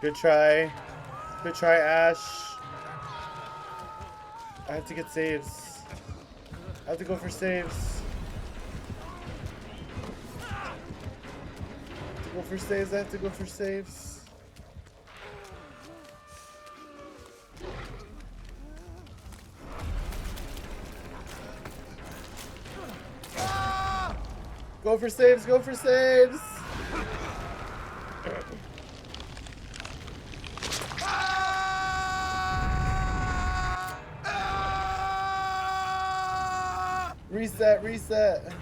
Good try. Good try, Ash. I have to get saves. I have to go for saves. I have to go for saves. I have to go for saves. Go for saves. Go for saves. Reset, reset.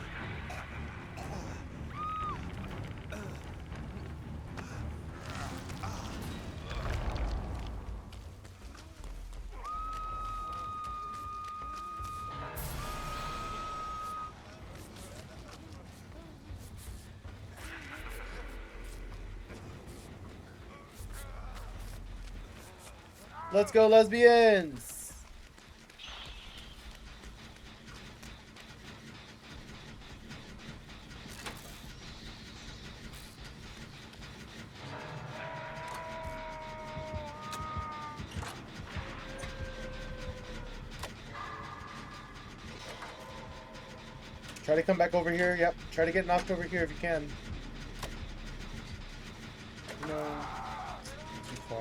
Let's go, lesbians. Try to come back over here. Yep. Try to get knocked over here if you can. No. Too far.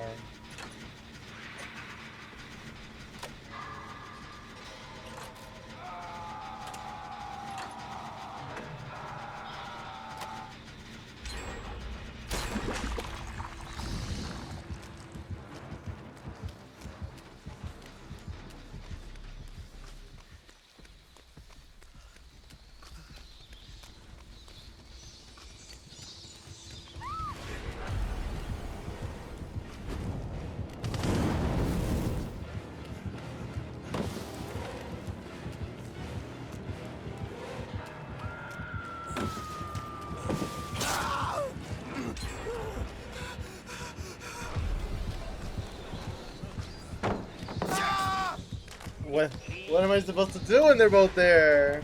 What am I supposed to do when they're both there?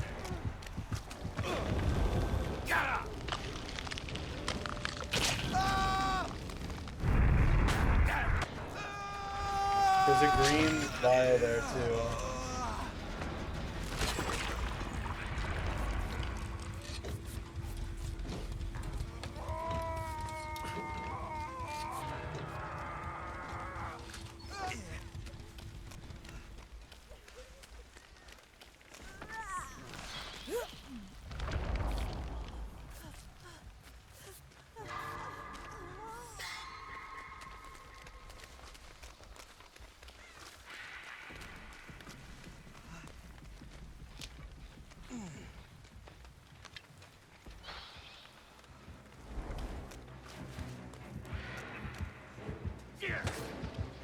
There's a green vial there too.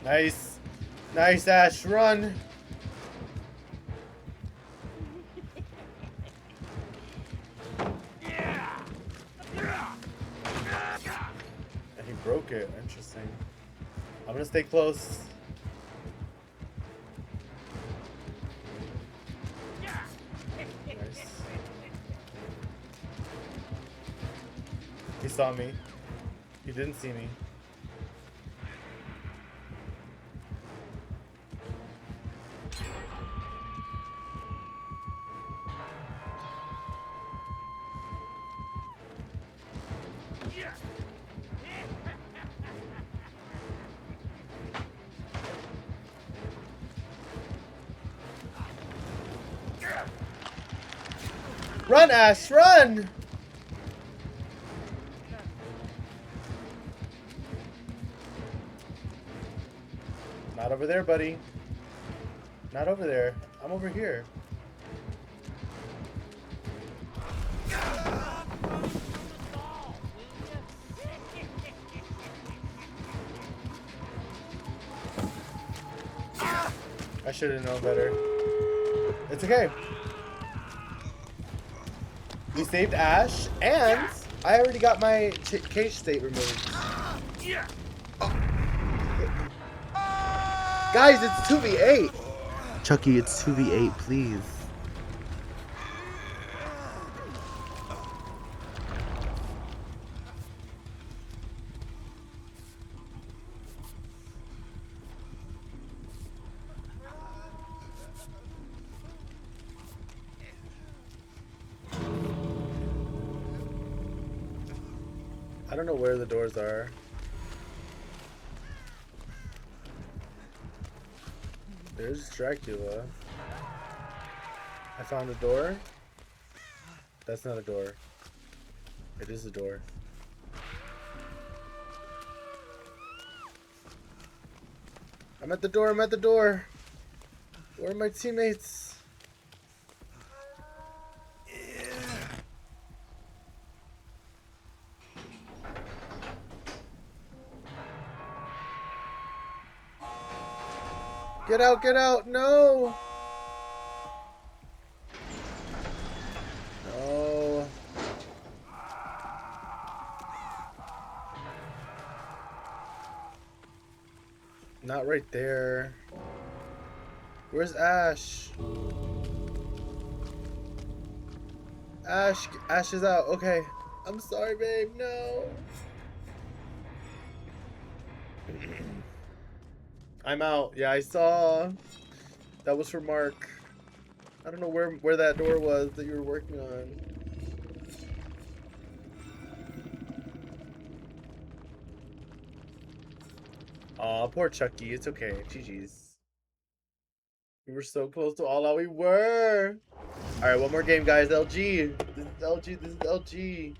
Nice. Nice, Ash. Run. And he broke it. Interesting. I'm gonna stay close. Nice. He saw me. He didn't see me. Run, Ash, run! Not over there, buddy. Not over there. I'm over here. should have known better. It's okay. We saved Ash, and I already got my cage state removed. Guys, it's 2v8. Chucky, it's 2v8, please. I don't know where the doors are. There's Dracula. I found a door. That's not a door. It is a door. I'm at the door, I'm at the door. Where are my teammates? Get out, no! No. Not right there. Where's Ash? Ash is out. Okay. I'm sorry, babe. No. I'm out. Yeah, I saw. That was for Mark. I don't know where that door was that you were working on. Aw, poor Chucky. It's okay. GG's. We were so close to all out. We were. All right, one more game, guys. LG. This is LG. This is LG.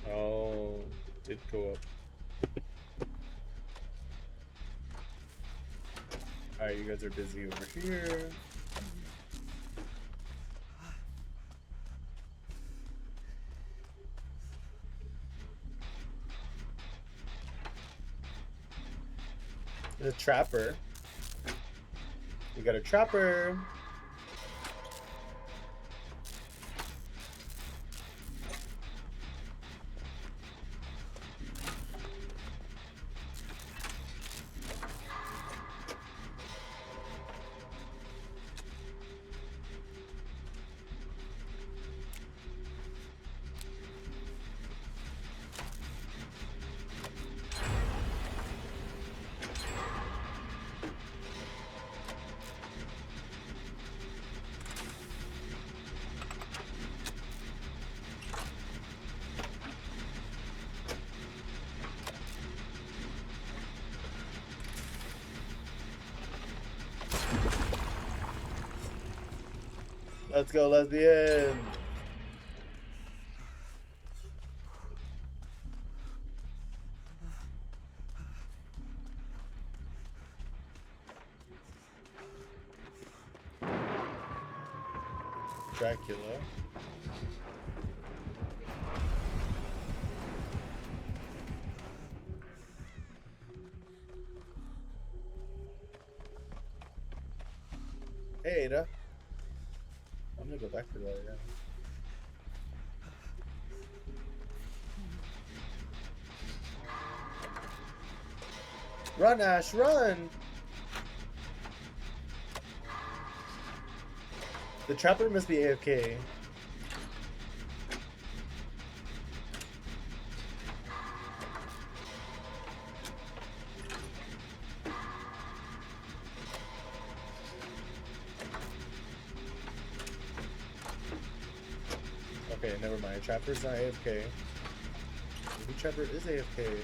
Oh, did go up. Alright, you guys are busy over here. The trapper. We got a trapper. Let's go, lesbian. Dracula. Hey, Ada. I'm gonna go back to that, yeah. Run, Ash, run! The trapper must be AFK. Okay, never mind. Trapper's not AFK. Maybe Trapper is AFK.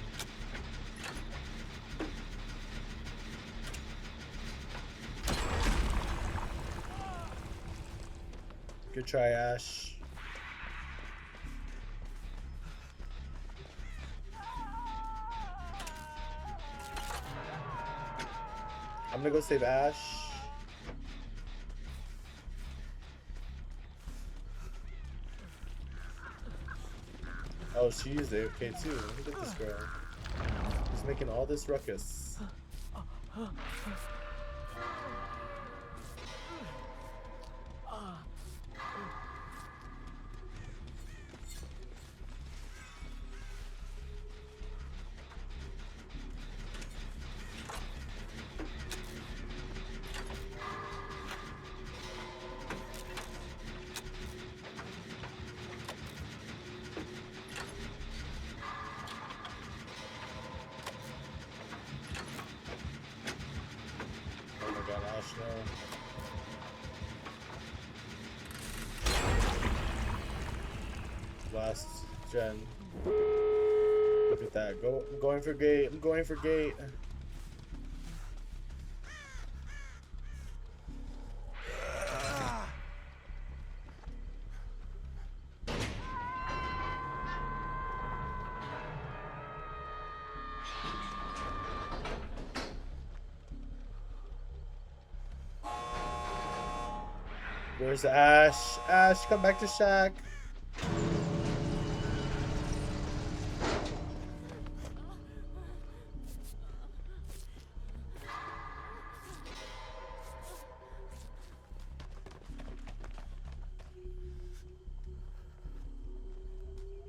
Good try, Ash. I'm gonna go save Ash. Oh, she is AFK too. Look at this girl. She's making all this ruckus. Oh my god, Ash, no. Last gen. Look at that. I'm going for gate. I'm going for gate. Where's Ash? Ash, come back to Shack.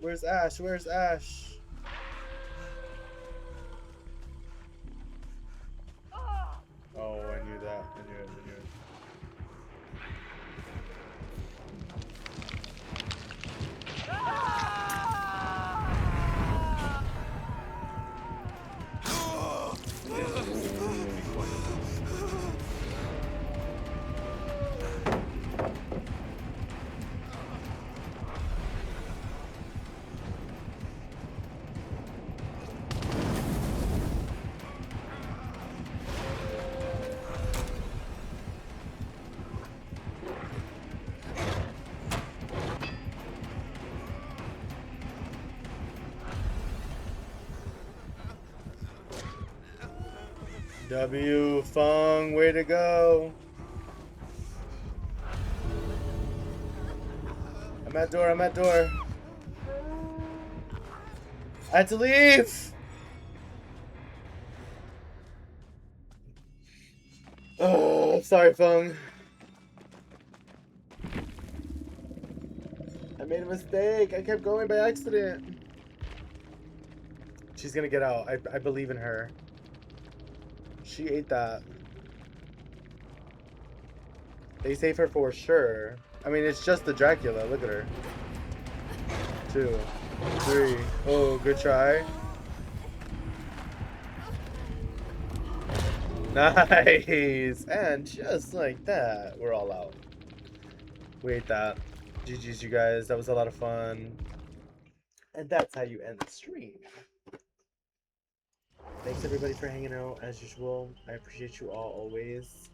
Where's Ash? Where's Ash? Oh, I knew that. I knew it. I knew it. W Fung, way to go. I'm at door, I'm at door. I had to leave. Oh, sorry, Fung. I made a mistake. I kept going by accident. She's gonna get out. I believe in her. She ate that. They save her for sure. I mean, it's just the Dracula. Look at her. 2, 3. Oh, good try. Nice. And just like that, we're all out. We ate that. GG's, you guys. That was a lot of fun. And that's how you end the stream. Thanks everybody for hanging out as usual. I appreciate you all always.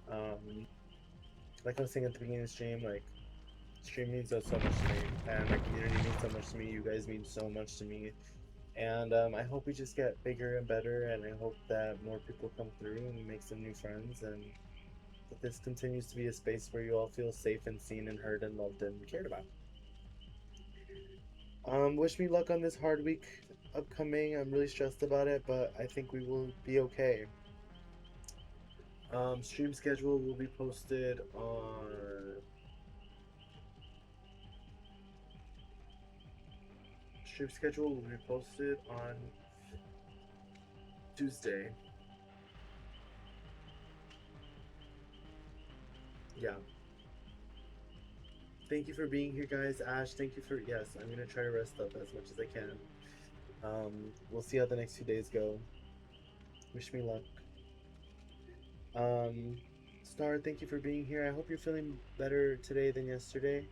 Like I was saying at the beginning of the stream, like Stream means so much to me, and my community means so much to me. You guys mean so much to me, and I hope we just get bigger and better, and I hope that more people come through and we make some new friends, and that this continues to be a space where you all feel safe and seen and heard and loved and cared about. Wish me luck on this hard week upcoming. I'm really stressed about it, but I think we will be okay. Stream schedule will be posted on Tuesday. Yeah. Thank you for being here, guys. Ash, thank you for yes. I'm gonna try to rest up as much as I can. We'll see how the next few days go. Wish me luck. Star, thank you for being here. I hope you're feeling better today than yesterday.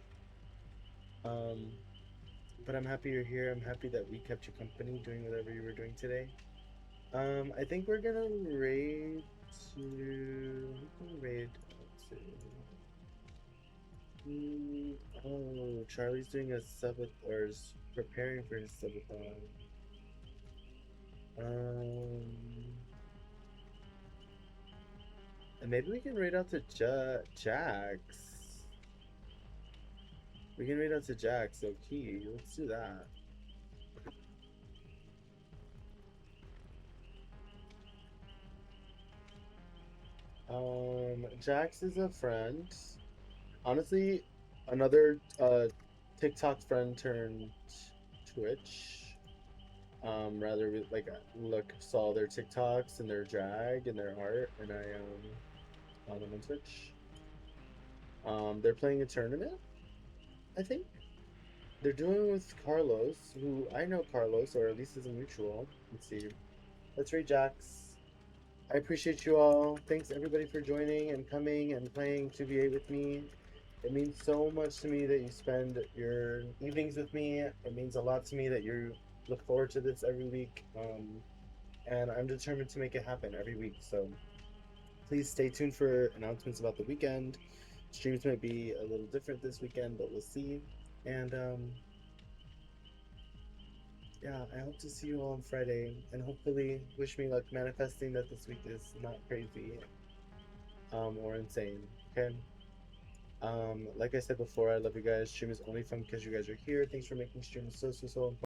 But I'm happy you're here. I'm happy that we kept you company doing whatever you were doing today. I think we're gonna raid to. Oh, Charlie's doing a subath or is preparing for his subathon. And maybe we can raid out to Jax. We can raid out to Jax, so key. Let's do that. Jax is a friend. Honestly, another TikTok friend turned Twitch. Rather like saw their TikToks and their drag and their art, and I found them on Twitch. They're playing a tournament, I think. They're doing it with Carlos, who I know Carlos, or at least is a mutual. Let's see. Let's read Jax. I appreciate you all. Thanks everybody for joining and coming and playing 2v8 with me. It means so much to me that you spend your evenings with me. It means a lot to me that you look forward to this every week. And I'm determined to make it happen every week. So please stay tuned for announcements about the weekend. Streams might be a little different this weekend, but we'll see. And yeah, I hope to see you all on Friday. And hopefully, wish me luck manifesting that this week is not crazy or insane. Okay. Like I said before, I love you guys. Stream is only fun because you guys are here. Thanks for making streams so important.